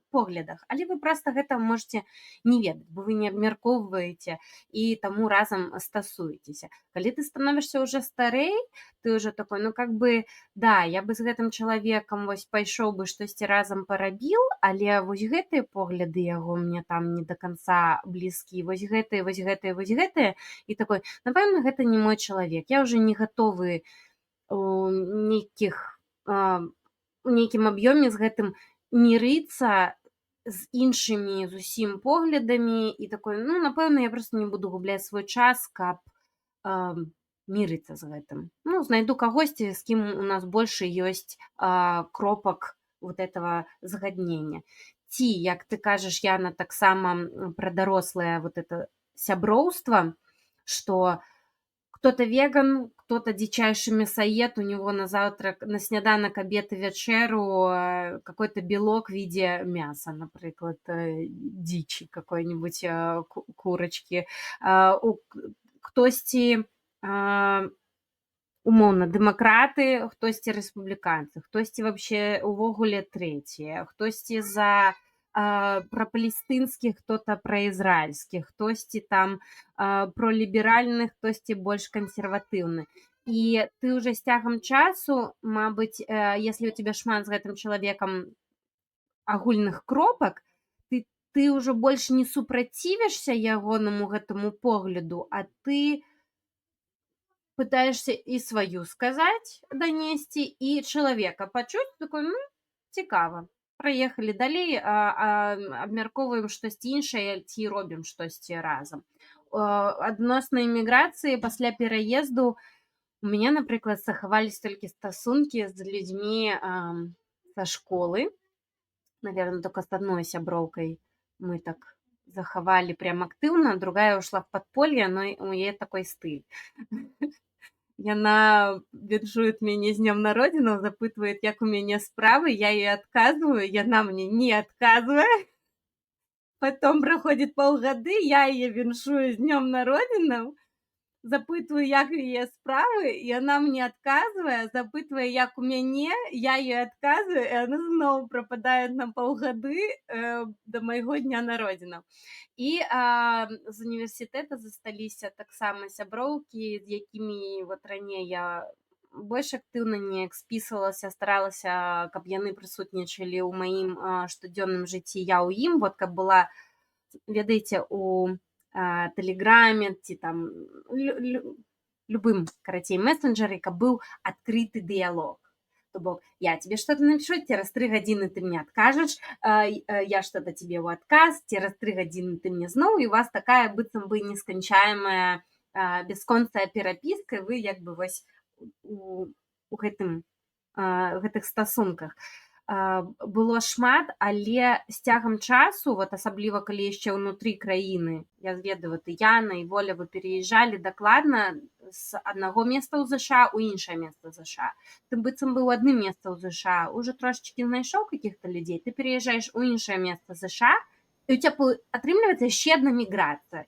поглядах, але вы проста гэта можете не ведаць, бо вы не абмяркоўваеце і таму разам стасуецеся. Калі ты становішся ўжо старэй, ты ўжо такой, как бы, да, я бы з гэтым чалавекам вось пайшоў бы штосьці разам парабіў, але вось гэтыя погляды яго мне там не до конца блізкі, вось гэтыя, і такой, напэўна, гэта не мой чалавек, я ўжо не гатовы у нейкім аб'ёме з гэтым мірыцца з іншымі зусім поглядамі, і такой, напэўна, я проста не буду губляць свой час, каб мірыцца з гэтым. Знайду кагосьці, з кім у нас больше ёсць кропак вот этого згаднення. Ці, як ты кажаш, Яна, таксама пра дарослае вот это сяброўства, што кто-то веган, кто-то дичайший мясоед, у него на завтрак, на сняданок, обед и вечеру какой-то белок в виде мяса, например, дичи какой-нибудь, курочки. Хтосьці умоўна, дэмакраты, хтосьці рэспубліканцы, хтосьці вообще увогуле трэція, хтосьці за прапалестынскіх, хто-то праізраільскіх, хтосьці там проліберальны, хтосьці больш кансерватыўны. І ты уже з цягам часу, мабыць, если у тебя шмат з гэтым чалавекам агульных кропак, ты ўжо больш не супрацівішся ягонаму гэтаму погляду, а ты пытаешься і сваю сказаць, данесці, і чалавека пачуць, такой, ну, цікава. Праехалі далей, абмяркоўваем штосьці іншае ці робім штосьці разам. Адносна іміграцыі пасля пераезду у мяне, напрыклад, захавались толькі стасункі з людзьмі са школы. Наверное, только с одной сяброўкай мы так захавалі прям актыўна, другая ушла в подполье, но у яе такой стыль. Яна віншует мяне з днём народзінаў, запытвает, як у мяне справы, я ей адказваю, яна мне не адказвае. Потом праходзіць паўгады, я яе віншую з днём народзінаў, запытваю, як яе справы, яна мне адказвае, запытвае, як у мяне, я ёй адказваю, і яна зноў прападае на паўгады да майго дня народзінаў. І з універсітэта засталіся таксама сяброўкі, з якімі вот раней я больш актыўна неяк спісвалася, старалася, каб яны прысутнічалі ў маім штодзённым жыцці, я ў ім, вот каб была, ведаеце, у Тэлеграме ці там любым, карацей, мессенджеры, каб быў адкрыты дыялог. То бок, я тебе что-то напишу, через 3 гадзіны ты мне адкажаш, я что-то тебе ў адказ, через 3 гадзіны ты мне зноў, і у вас такая быццам бы несканчаемая бясконцая перапіска, вы як бы вось у гэтых стасунках. Было шмат, але з цягам часу, вот асабліва калі яшчэ ўнутры краіны, я ведаю, вот і Яна, і Воля, вы переязджалі дакладна з аднаго места ў ЗША ў іншае место ЗША. Ты быццам бы ў адным месца ў ЗША уже трошечки знайшоў каких-то людзей, ты переязджаеш у іншае место ЗША, і у тебя атрымліваецца яшчэ одна миграция.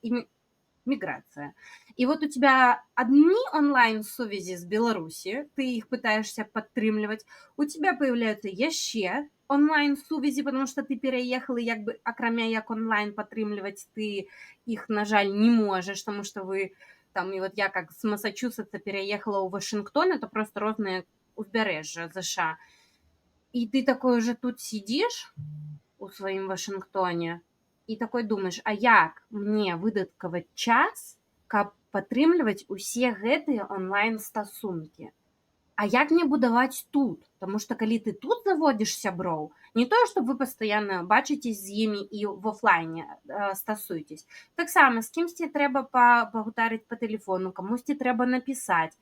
И вот у тебя одни онлайн-сувязі з Беларусі, ты их пытаешься падтрымліваць, у тебя появляются яшчэ онлайн-сувязі, потому что ты переехал, и як бы акрамя як онлайн падтрымліваць ты их, на жаль, не можешь, потому что вы там, и вот я как с Массачусетса переехала ў Вашингтон, это просто розныя узбярэжжа ЗША. И ты такой уже тут сидишь у сваім Вашингтоне, і такой думаеш, а як мне выдаткаваць час, каб падтрымліваць усе гэтыя онлайн-стасункі? А як мне будаваць тут? Таму што калі ты тут заводзіш сяброў, не тое, што вы пастаянна бачыцесь з імі і в офлайне стасуецесь. Таксама з кімсьці трэба пагутарыць па тэлефону, камусьці трэба напісаць.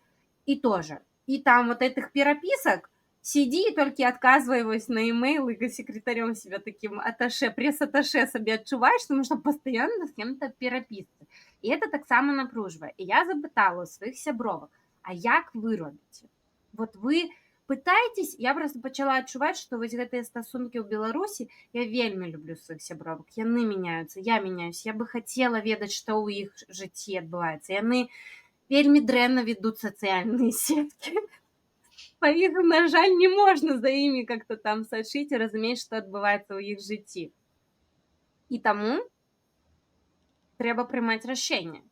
І тоже. І там вот этих перапісак сиди и только отказывай на имейл и секретарем себя таким аташе, пресс-аташе себе отчуваешь, потому что постоянно с кем-то переписываешь. И это так само напруживает. И я запытала у своих сябровок, а як вы робите? Вот вы пытаетесь, я просто начала отчувать, что вот гэтыя стасунки ў Беларусі, я вельмі люблю своих сябровок, яны меняются, я меняюсь, я бы хотела ведаць, что у их жыцці адбываецца. Яны вельмі дрэнна ведут социальные сетки. Па іх, на жаль, не можна за імі как-то там сачыць і разумець, што адбываецца ў іх жыцці. І таму трэба прымаць рашэнне.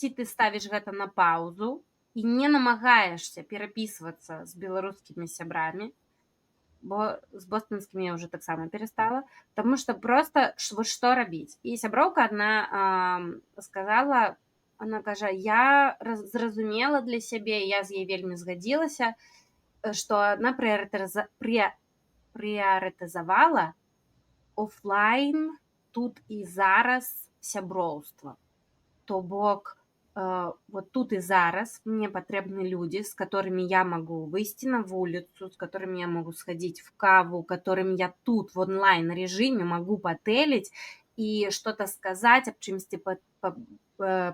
Ці ты ставіш гэта на паузу і не намагаешься перапісвацца з беларускімі сябрамі, бо з бостонскімі я уже таксама перестала, таму што просто вот што рабіць. І сяброўка адна сказала, она кажа, я зразумела для сябе, я з яе вельмі згадзілася, што она прыярытызавала офлайн тут і зараз сяброўства. То бок, вот тут і зараз мне патрэбны людзі, з которыми я могу выйсці на вуліцу, з которыми я могу сходить в каву, которым я тут в онлайн режиме могу потэліць і что-то сказаць, аб чымсьці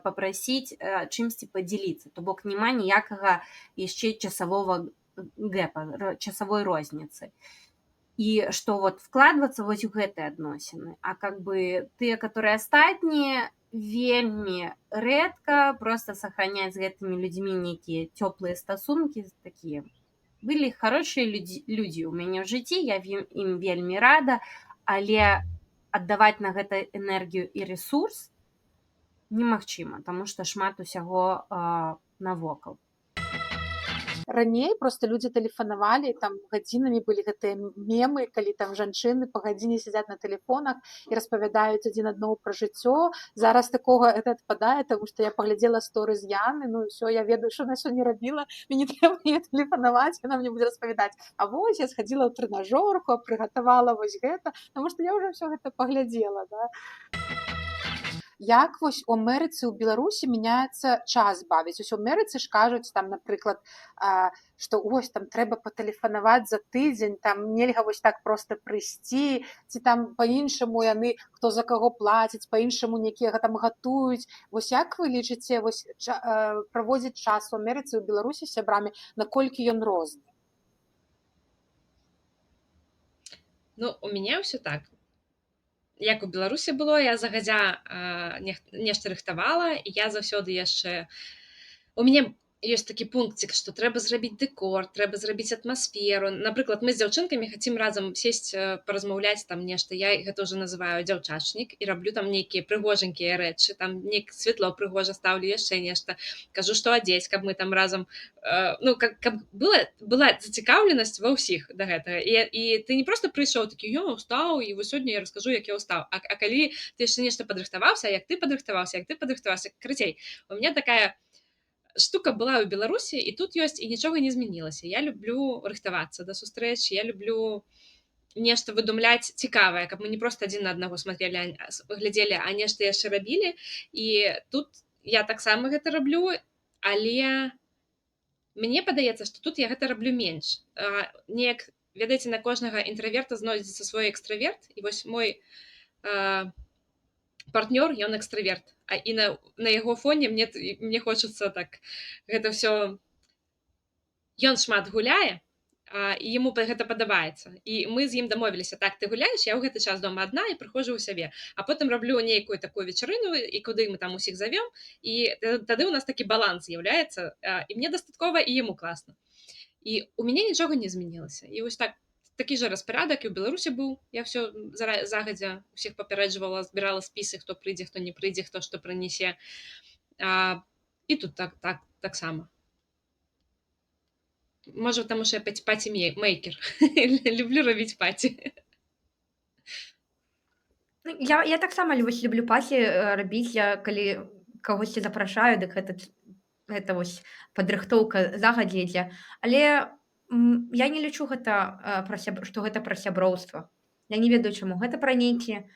попросить, чымсьці подзяліцца. То бок няма ніякага яшчэ часового гэпа, часовой розніцы. І што вот вкладвацца вось у гэтыя адносіны. А как бы тыя, которые астатнія, вельмі рэдка проста сохраняць з гэтымі людзьмі нейкія цёплыя стасункі такія. Былі хорошыя людзі ў мяне ў жыцці, я ім вельмі рада, але аддаваць на гэта энергію і рэсурс немагчыма, таму што шмат усяго навокал. Раней просто людзі тэлефанавалі, там гадзінамі былі гэтыя мемы, калі там жанчыны па гадзіне сядзяць на тэлефонах і распавядаюць адзін аднаму пра жыццё. Зараз такога гэта адпадае, таму што я паглядзела сторыз Яны, ну і ўсё, я ведаю, што яна сёння рабіла, мне не трэба яе тэлефанаваць, яна мне будзе распавядаць. А вось я схадзіла ў трэнажорку, прыгатавала вось гэта, таму што я ўжо ўсё гэта паглядзела, да. Як вось у Амерыцы, у Беларусі мяняецца час бавіць? Вось у Амерыцы ж кажуць там, напрыклад, што ось там трэба патэлефанаваць за тыдзень, там нельга вось так проста прыйсці, ці там па-іншаму яны, хто за каго плаціць, па-іншаму нейкія там гатуюць. Вось як вы лічыце вось праводзіць час у Амерыцы, у Беларусі з сябрамі, наколькі ён розны? Ну, у мяне ўсё так. Як у Беларусі было, я загадзя нешта рыхтавала, і я заўсёды яшчэ... У мяне ёсць такі пункцік, што трэба зрабіць дэкор, трэба зрабіць атмасферу. Напрыклад, мы з дзяўчынкамі хацім разам сесть, паразмаўляць там нешта. Я гэта ўжо называю дзяўчачнік і раблю там нейкія прыгожанькія рэчы, там нейк святло прыгожа стаўлю, яшчэ нешта. Кажу, што адзець, каб мы там разам... Ну, каб была зацікаўленасць ва ўсіх да гэтага. І ты не проста прыйшоў такі, я ўстаў, і вось сёння я раскажу, як я ўстаў. А калі ты яшчэ нешта падрыхтаваўся, як ты падрыхтаваўся, Карацей, у мяне такая штука была ў Беларусі, і тут ёсць, і нічога не змянілася. Я люблю рыхтавацца да сустрэч, я люблю нешта выдумляць цікавае, каб мы не проста адзін на аднаго смотрелі, глядзелі, а нешта яшчэ рабілі. І тут я таксама гэта раблю, але мне падаецца, што тут я гэта раблю менш. Неяк, ведаеце, на кожнага інтраверта знойдзецца свой экстраверт, і вось мой партнёр, ён экстраверт, і на яго фоне мне хочацца так гэта ўсё... Ён шмат гуляе, і яму гэта падабаецца. І мы з ім дамовіліся, так, ты гуляеш, я ў гэты час дома адна і прыходжу ў сябе. А потым раблю нейкую такую вечарыну, і куды мы там усіх завём, і тады ў нас такі баланс з'яўляецца, і мне дастаткова, і яму класна. І у мяне нічога не змянілася. І вось так, такі же распарадак і ў Беларусі быў. Я ўсё загадзя усіх папярэджвала, збірала спісы, хто прыйдзе, хто не прыйдзе, хто што прынясе. І тут таксама. Можа, таму што я паці-мейкер. Люблю рабіць паці. Я таксама люблю паці рабіць. Я калі кагосьці запрашаю, дык гэта вось падрыхтоўка загадзя ідзе. Але я не лічу гэта, што гэта пра сяброўства. Я не ведаю чаму. Гэта пра нейкія...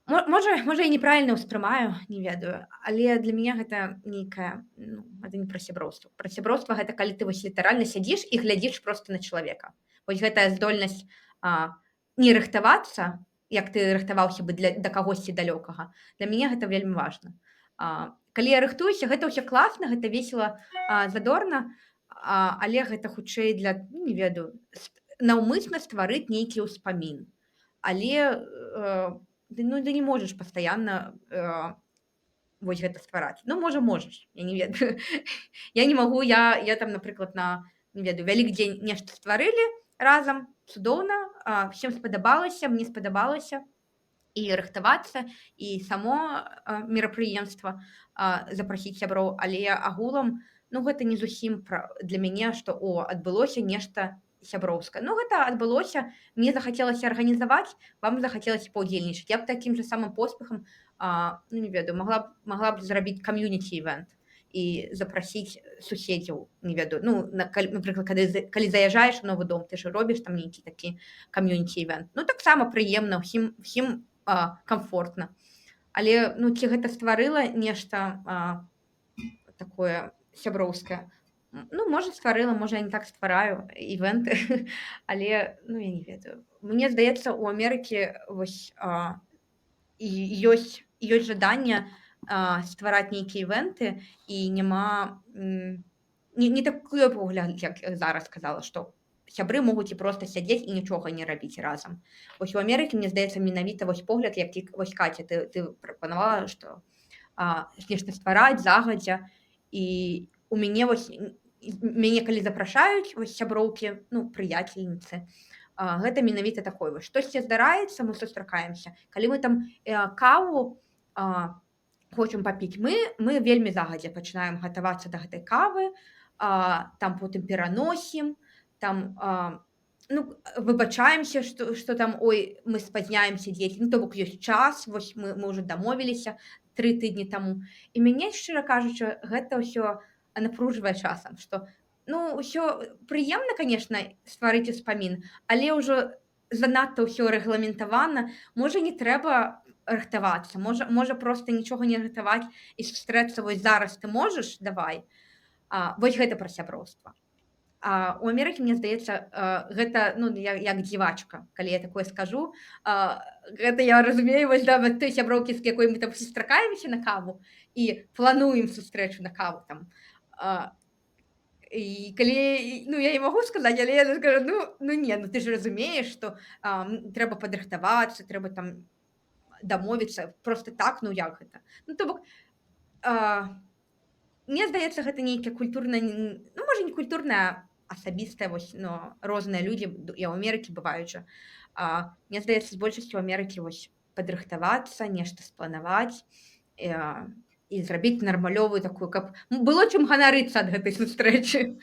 Можа, я неправільна ўспрымаю, не ведаю, але для мяне гэта нейкая... гэта не пра сяброўства. Пра сяброўства гэта калі ты вось літаральна сядзіш і глядзіш проста на чалавека. Вось гэтая здольнасць не рыхтавацца, як ты рыхтаваўся бы да кагосьці далёкага. Для мяне гэта вельмі важна. Калі я рыхтуюся, гэта ўсё класна, гэта весела, задорна, але гэта хутчэй для, не ведаю, наўмысна стварыць нейкі ўспамін. Але ты не можаш пастаянна вось гэта ствараць. Ну, можаш, я не ведаю. Я не магу, я там, напрыклад, не ведаю, Вялікдзень нешта стварылі разам, цудоўна, всем спадабалася, мне спадабалася і рыхтавацца, і само мерапрыемства запрасіць сяброў, але агулам, гэта не зусім для мяне, што адбылося нешта сяброўскае. Гэта адбылося, мне захацелася арганізаваць, вам захацелася паўдзельнічаць. Я б такім же самым поспехам, не ведаю, магла б зрабіць камьюніці-івент і запрасіць суседзяў, не ведаю. Напрыклад, калі заязджаеш у новы дом, ты ж робіш там нейкі такі камьюніці-івент. Таксама прыемна, ўсім камфортна. Але ці гэта стварыла нешта такое сяброўскае? Можа, стварыла, можа, я не так ствараю івенты, але, я не ведаю. Мне здаецца, у Амерыкі вось ёсць жаданне ствараць нейкія івенты, і няма не такое погляд, як зараз сказала, што сябры могуць і проста сядзець і нічога не рабіць разам. Вось у Амерыкі, мне здаецца, менавіта вось погляд, які вось Каця, ты прапанавала, што нешта ствараць загадзя, і у мяне вось мяне калі запрашаюць вось сяброўкі, ну, прыяцельніцы, гэта менавіта такое вось. Штосьці здараецца, мы сустракаемся. Калі мы там каву хочам папіць, мы вельмі загадзя пачынаем гатавацца да гэтай кавы, там потым пераносім, там ну, выбачаемся, што там ой, мы спазняемся дзеці, ну, то бок ёсць час, вось мы ўжо дамовіліся 3 тыдні таму. І мяне, шчыра кажучы, гэта ўсё напружвае часам, што ну, ўсё прыемна, канешне, стварыць успамін, але ўжо занадта ўсё рэгламентавана, можа, не трэба рыхтавацца, можа проста нічога не рыхтаваць і сустрэцца вось зараз ты можаш, давай. Вось гэта пра сяброўства. У Амерыкі, мне здаецца, гэта ну, як дзівачка, калі я такое скажу. Гэта я разумею вось да той сяброўкі, з якой мы там сустракаемся на каву і плануем сустрэчу на каву там. І калі ну, я не магу сказаць, але я скажу, ну не, ну ты ж разумееш, што трэба падрыхтавацца, трэба там дамовіцца, проста так, ну як гэта. Ну то бок мне здаецца, гэта нейкая культурная, ну можа не культурная, асабістая, вось, но розныя людзі і ў Амерыцы бываюць жа. Мне здаецца, з большасцю ў Амерыкі вось падрыхтавацца, нешта спланаваць і зрабіць нармалёвую такую, каб было чым ганарыцца ад гэтай сустрэчы.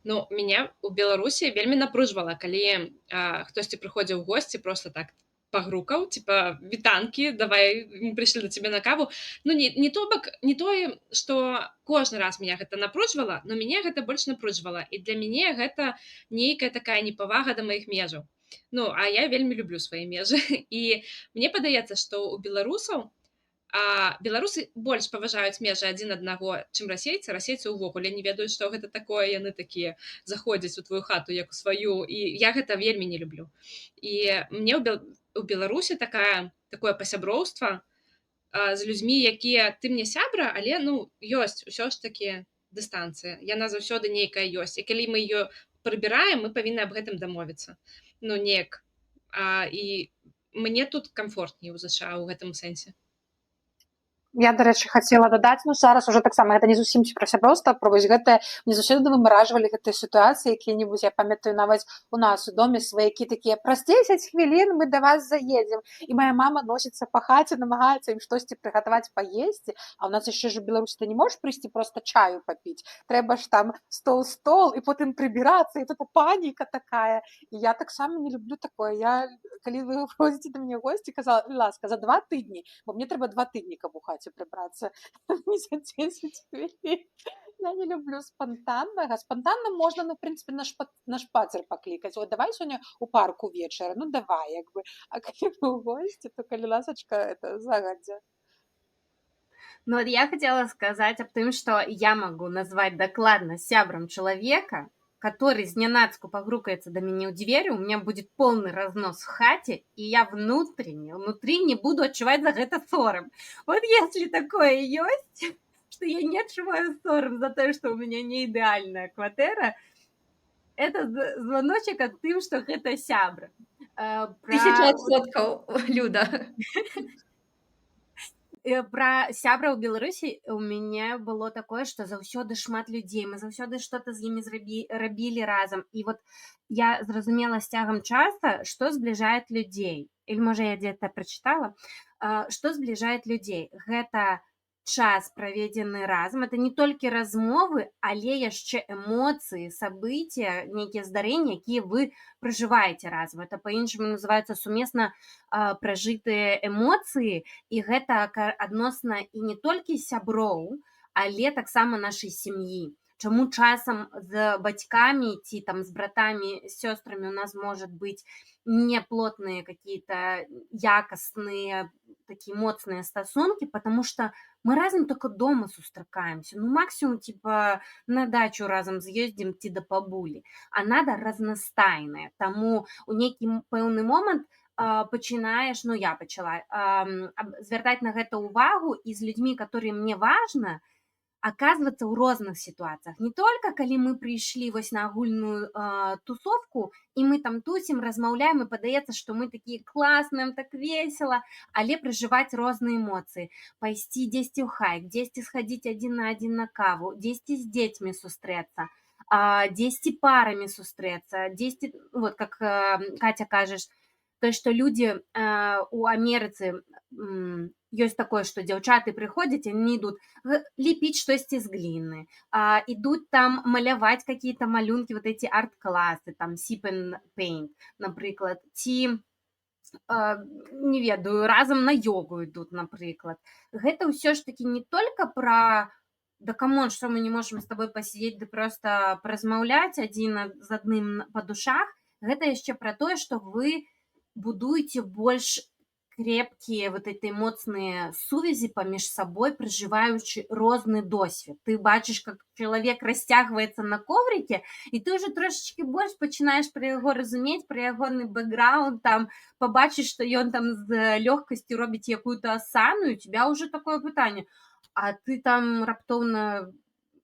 Ну, мяне ў Беларусі вельмі напружвала, калі хтосьці прыходзіў у госці просто так пагрукаў, типа вітанкі, давай мы прыйшлі да цябе на каву. Ну не тое, што кожны раз мяне гэта напружвала, но мяне гэта больш напружвала. І для мяне гэта нейкая такая непавага да маіх межаў. Ну, а я вельмі люблю свае межы. І мне падаецца, што ў беларусаў беларусы больш паважаюць межы адзін аднаго, чым расейцы. Расейцы ўвогуле не ведаюць, што гэта такое, яны такія заходзяць у твою хату як у сваю, і я гэта вельмі не люблю. І мне у Беларусі такое пасяброўства з людзьмі, якія ты мне сябра, але ну ёсць усё ж такі дыстанцыя. Яна заўсёды нейкая ёсць. І калі мы ее прыбіраем, мы павінны аб гэтым дамовіцца. Ну неяк. І мне тут камфортней у ЗША ў гэтым сэнсе. Я, да рэчы, хацела дадаць, ну, зараз уже таксама, гэта не зусім пра сяброўства, пра вось гэта, мне заўсёды вымаражвалі гэтыя сітуацыі, якія-небудзь, я памятаю, нават у нас у доме сваякі такія, праз 10 хвілін мы да вас заедзем, і моя мама носіцца па хаце, намагаецца ім штосьці прыгатаваць паесці, а ў нас яшчэ ж у Беларусі ты не можаш прыйсці проста чаю папіць, трэба ж там стол, і потым прыбірацца, і тут паніка такая, і я таксама не люблю такое, я, калі вы прыходзіце да мяне госці, казала, ласка, за 2 тыдні, бо мне трэба 2 тыдні, каб у хаце прибраться не за 10 хвилин. Я не люблю спонтаннага. Спонтанна можна, ну, в принципе, на шпацер паклікаць. Вот давай сёння у парку вечара. Ну, давай, як бы. А калі вы ў госці, то калі ласачка, это загадзя. Ну, вот я хотела сказать об том, что я могу назвать докладно сябром человека, который зненацку погрукается до меня у двери, у меня будет полный разнос в хате, и я внутри не буду отчувать за это сором. Вот если такое есть, что я не отчуваю сором за то, что у меня не идеальная квартира, это звоночек от тым, что это сябра. 1000%, Люда. Пра сябра ў Беларусі у мяне было такое, што заўсёды шмат людзей, мы заўсёды што-то з імі рабілі разам. І вот я зразумела з цягам часа, што збліжае людзей. Или, можа, я дзе-то прачытала, што збліжае людзей. Гэта час, праведзены разам. Это не толькі размовы, але яшчэ эмоцыі, сабыцця, нейкія здарэнні, якія вы пражываеце разам. Это па-іншаму называецца сумесна пражытыя эмоцыі, і гэта адносна і не толькі сяброў, але таксама нашай сям'і. Чаму часам з бацькамі ці там з братамі, з сёстрамі у нас может быть неплотные какие-то якостные такие моцные стасунки, потому что мы разам только дома сустракаемся. Ну, максимум, типа, на дачу разам з'ездзім ці да бабулі. А надо разнастайнае. Таму у нейкі пэўны момант пачынаеш, ну, я пачала звяртаць на гэта ўвагу, і з людзьмі, которые мне важна, оказываться ў розных сітуацыях. Не только калі мы прыйшлі вось на агульную тусовку, і мы там тусім, размаўляем, і падаецца, што мы такія класныя, нам так весела, але пражываць розныя эмоцыі. Пайсці дзесьці ў хайк, дзесьці схадзіць адзін на адзін на каву, дзесьці з дзецьмі сустрэцца, дзесьці парамі сустрэцца, дзесьці, вот как Катя кажаш, то, што людзі у Амерыцы ёсць такое, што дзяўчаты прыходзяць, яны ідуць лепіць штосьці з гліны, ідуць там маляваць какие-то малюнкі, вот эти арт-класы, там sip and paint, напрыклад, ці не ведаю, разам на йогу ідуць, напрыклад. Гэта ўсё ж такі не только пра да камон, што мы не можам з табой пасидзець ды проста паразмаўляць адзін з адным па душах, гэта яшчэ пра тое, што вы будуеце больш крепкие вот эти моцныя сувязі паміж сабой, пражываючы розны досвед. Ты бачыш, как чалавек расцягваецца на ковріке, і ты ўжо трошачкі больш пачынаеш пра яго разумець, пра ягоны бэкграунд, там пабачыш, што ён там з лёгкасцю робіць якую-то асану, і у тебя ўжо такое пытанне: а ты там раптоўна,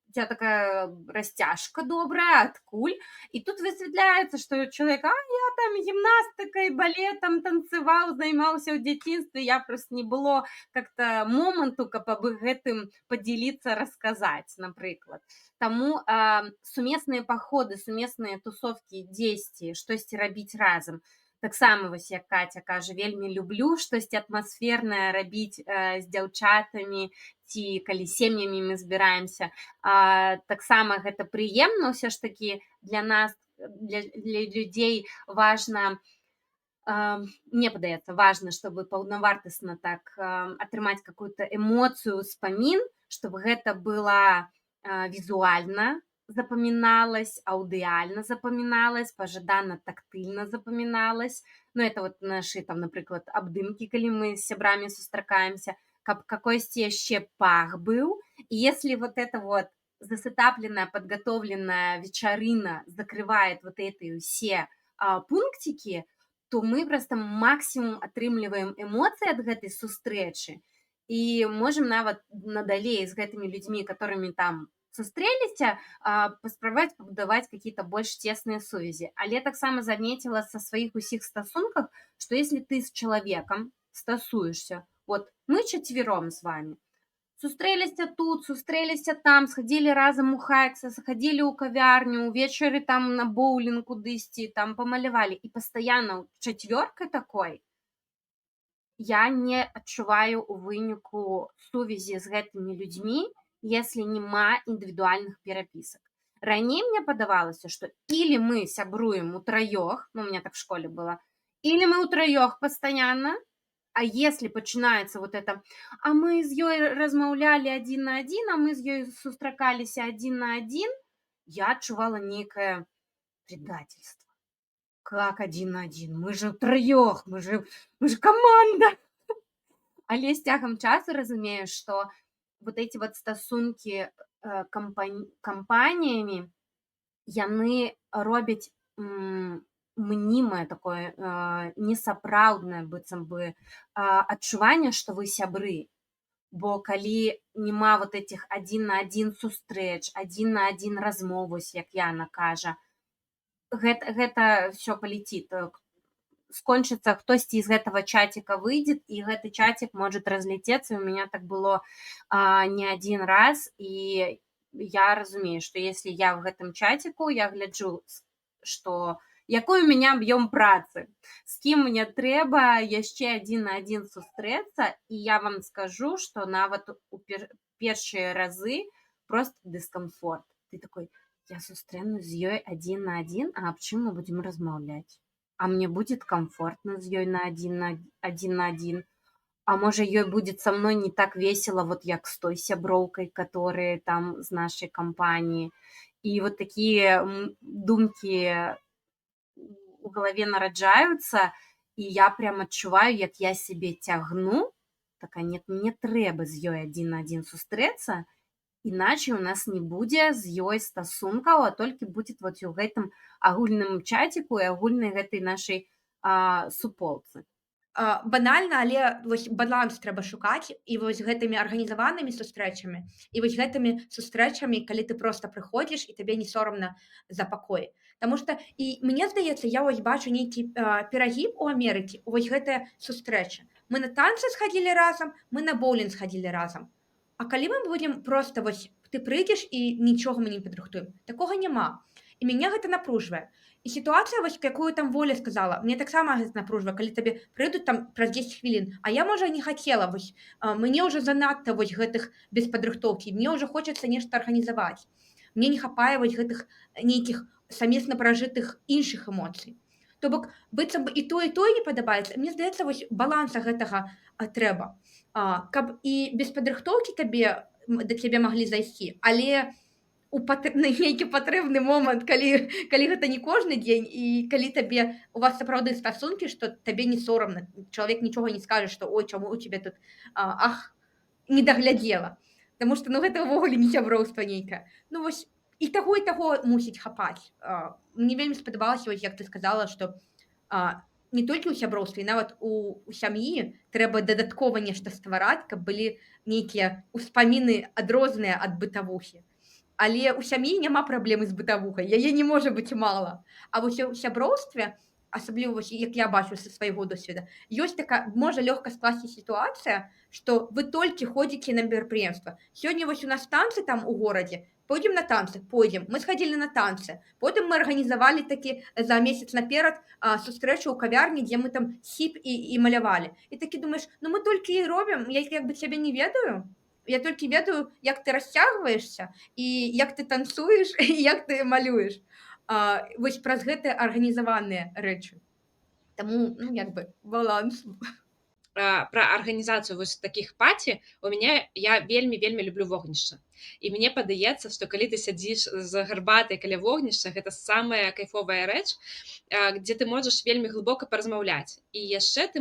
у тебя такая растяжка добрая, адкуль? І тут высвятляецца, што чалавек: я там гімнастыкай, балетам танцаваў, займаўся ў дзяцінстве, я проста не было как-то моманту, каб аб гэтым падзяліцца, расказаць, напрыклад. Таму сумесныя паходы, сумесныя тусовкі дзесьці, штосьці рабіць разам. Таксама, вось як Катя кажа, вельмі люблю штосьці атмасфернае рабіць з дзяўчатамі, ці калі сем'ямі мы збіраемся. Таксама гэта прыемна, ўсё ж такі для нас, для людзей важна, мне падаецца, важна, чтобы паўнавартасна так атрымаць какую-то эмоцыю, успамін, чтобы гэта была візуальна запоминалось, аудыальна запоминалось, пожадана тактыльна запоминалось. Ну, это вот наши, там, напрыклад, абдымкі, калі мы з сябрамі сустракаемся, каб какойсьці яшчэ пах быў. И если вот это вот засетапленная, подготовленная вечарына закрывает вот эти все пунктики, то мы просто максимум атрымліваем эмоцыі ад гэтай сустрэчы і можем нават надалей з гэтымі людзьмі, которыми там сустрэліся, паспрабаваць пабудаваць какие-то больш цесныя сувязі. Але таксама заметила са сваіх усіх стасунках, што если ты з чалавекам стасуешься, вот мы чацвяром з вами сустрэліся тут, сустрэліся там, схадзілі разам у хайк, схадзілі ў кавярню, увечары там на боулінг кудысьці, там памалявалі, і пастаянна чацвёркай такой я не адчуваю у выніку сувязі з гэтымі людзьмі, если нема індывідуальных перапісак. Раней мне падавалася, што или мы сябруем утраёх, ну, у меня так в школе было, или мы утраёх постоянно, а если пачынаецца вот это, а мы з ёй размаўлялі адзін на адзін, а мы з ёй сустракаліся адзін на адзін, я адчувала нейкае предательство. Как один на один? Мы же утраёх, мы же команда. Але з цягам часу разумею, што вот эти вот стасункі кампаніямі, яны робяць мнімае такое несапраўднае быццам бы адчуванне, што вы сябры. Бо калі нема вот этих адзін на адзін сустрэч, адзін на адзін размоў, як Яна кажа, гэта все палетит. Скончыцца, хтосьці з гэтага чатика выйдет, і гэты чатик может разлететься. У меня так было не один раз, і я разумею, что если я в гэтым чатику, я гляджу, что якой у меня аб'ём працы, з кім мне трэба яшчэ адзін на адзін сустрэцца, і я вам скажу, что нават у першыя разы просто дыскамфорт. Ты такой: я сустрэну з ёй адзін на адзін, а аб чым мы будзем размаўляць? А мне будет комфортно с ёй на один на один, а может ёй будет со мной не так весело, вот як с той сяброўкой, которые там з нашей компании. И вот такие думки у голове нараджаются, и я прям адчуваю, як я себе цягну, так, а нет, мне трэба з ёй адзін на адзін сустрэцца, иначе у нас не будзе з ёй стасункаў, а толькі будет вот у гэтым агульным чатику і агульнай гэтай нашай суполцы. Банальна, але вось баланс трэба шукаць і вось гэтымі арганізаванымі сустрэчамі і вось гэтымі сустрэчамі, калі ты проста прыходзіш і табе не сорамна за пакой. Таму што і мне здаецца, я вось бачу нейкі перагіб у Амерыкі, вось гэтыя сустрэчы. Мы на танцы схадзілі разам, мы на боулінг схадзілі разам. А калі мы будзем проста вось ты прыйдзеш і нічога мы не падрыхтуем, такога няма. І мяне гэта напружвае. І сітуацыя, вось якую там Воля сказала, мне таксама гэта напружвае, калі табе прыйдуць там праз 10 хвілін, а я, можа, не хацела, вось мне ўжо занадта вось гэтых без падрыхтоўкі, мне ўжо хочацца нешта арганізаваць. Мне не хапае вось гэтых нейкіх самесна пражытых іншых эмоцый. То бок быццам бы і тое не падабаецца. Мне здаецца, вось баланса гэтага трэба. Каб і без падрыхтоўкі да цябе маглі зайсці, але нейкі патрэбны момант, калі гэта не кожны дзень і калі табе у вас сапраўды стасункі, што табе не сорамна, чалавек нічога не скажа, што ой, чаму у цябе тут не даглядзела. Таму што гэта ўвогуле не сяброўства нейкае. Ну вось і таго мусіць хапаць. Мне вельмі спадабалася, вось як ты сказала, што не толькі ў сяброўстве, нават у сям'і трэба дадаткова нешта ствараць, каб былі нейкія ўспаміны адрозныя ад бытавухі. Але ў сям'і няма праблемы з бытавухай, яе не можа быць мала. А вось у сяброўстве, асабліва як я бачу са свайго досведа, ёсць можа лёгка скласці сітуацыя, што вы толькі ходзіце на мерапрыемства. Сёння вось у нас танцы там у горадзе, пойдзем на танцы, пойдзем. Мы схадзілі на танцы. Потым мы арганізавалі такі за месяц наперад сустрэчу ў кавярні, дзе мы там сіп і малявалі. І такі думаеш, ну мы толькі і робім, я як бы цябе не ведаю. Я толькі ведаю, як ты расцягваешся і як ты танцуеш і як ты малюеш. Вось праз гэтыя арганізаваныя рэчы. Таму, ну, як бы, баланс. Пра арганізацыю вось такіх паці я вельмі люблю вогнішча. І мне падаецца, што калі ты сядзіш з гарбатай каля вогнішча, гэта самая кайфовая рэч, дзе ты можаш вельмі глыбока паразмаўляць. І яшчэ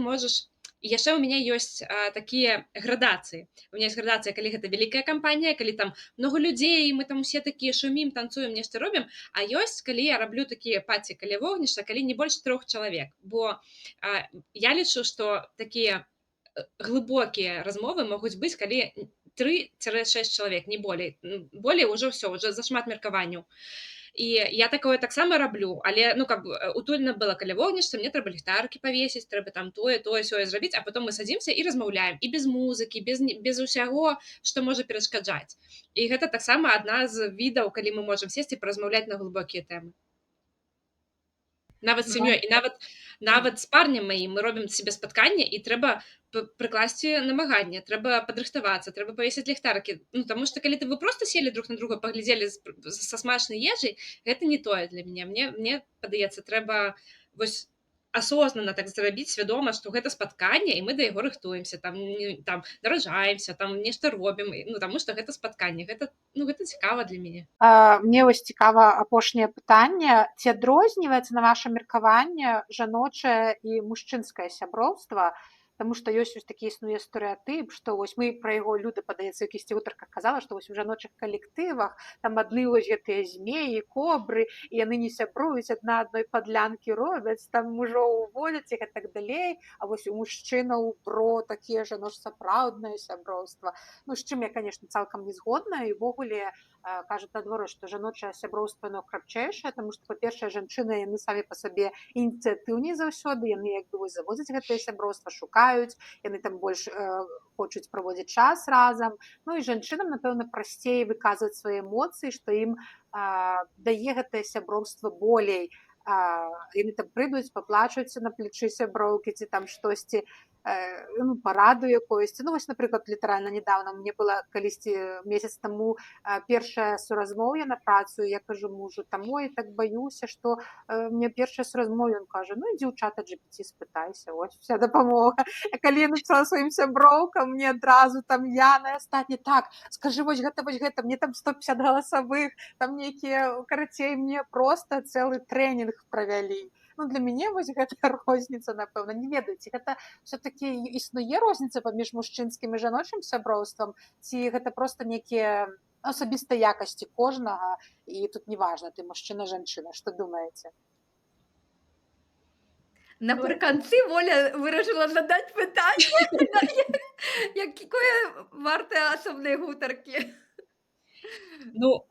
у мяне ёсць такія градацыі. У меня ёсць градацыя, калі гэта вялікая кампанія, калі там много людзей, мы там усе такія шумім, танцуем, нешта робім, а ёсць, калі я раблю такія паці каля вогнішча, калі не больш 3 чалавек. Бо я лічу, што такія глыбокія размовы могуць быць, калі 3-6 чалавек, не болей. Болей ўжо ўсё, ўжо зашмат меркаванняў. І я такое таксама раблю, але утульна было каля вогнішча, мне трэба ліхтарыкі павесіць, трэба там сёе зрабіць, а потом мы садзімся і размаўляем, і без музыкі, без усяго, што можа перашкаджаць. І гэта таксама адна з відаў, калі мы можам сесці і паразмаўляць на глыбокія тэмы. Нават з сям'ёй, і нават з парнем маім мы робім сабе спатканне, і трэба прыкласці намаганне, трэба падрыхтавацца, трэба павесіць ліхтарыкі. Ну, таму што калі вы проста селі друг на друга, паглядзелі са смачнай ежай, гэта не тое для мяне. Мне падаецца, трэба вось асознанна так зрабіць, свядома, што гэта спатканне, і мы да яго рыхтуемся, там нараджаемся, там нешта робім, ну, таму што гэта спатканне, гэта цікава для мяне. Мне вось цікава апошняе пытанне, ці адрозніваецца на ваша меркаванне жаночае і мужчынскае сяброўства? Таму што ёсць такі існуе стэрэатып, што вось мы пра яго Люда, падаецца, якісьці гутарках казала, што вось у жаночых калектывах там адны вось гэтыя змеі, кобры, і яны не сябруюць, адна адной падлянкі робяць, там мужоў уводзяць і гэтак далей, а вось у мужчынаў такія сапраўднае сяброўства. Ну, з чым я, канешне, цалкам не згодна, і ўвогуле кажуць наадварот, што жаночае сяброўства крапчэйшае, таму што, па-першае, жанчыны яны самі па сабе ініцыятыўней заўсёды, яны як бы заводзяць гэтае сяброўства, шукаюць, яны там больш хочуць праводзіць час разам. Ну і жанчынам, напэўна, прасцей выказваць свае эмоцыі, што ім дае гэтае сяброўства болей. Яны там прыйдуць, паплачуцца на плечы сяброўкі, ці там штосьці, параду якоюсьці. Ну, вось, напрыклад, літаральна нядаўна мне была калісьці месяц таму першае суразмоўе на працу, я кажу мужу, ой, так баюся, што мне першае суразмоўе, ён кажа, ну, ідзі ў чата GPT спытайся, вось, вся дапамога. Калі я напісала сваім сяброўкам, мне адразу там Яна і астатні, так, скажы, вось гэта, мне там 150 галасавых, там нейкія, карацей, мне проста цэлы трэнінг правялі. Ну, для мяне вось гэта розніца, напэўна, не ведаеце, гэта все-таки існуе розніца паміж мужчынскім і жаночым сяброўствам, ці гэта проста нейкія асабістыя якасці кожнага, і тут не важна, ты мужчына, жанчына, што думаеце? Напрыканцы Воля вырашыла задаць пытанне, якое вартае асобнай гутаркі. Ну,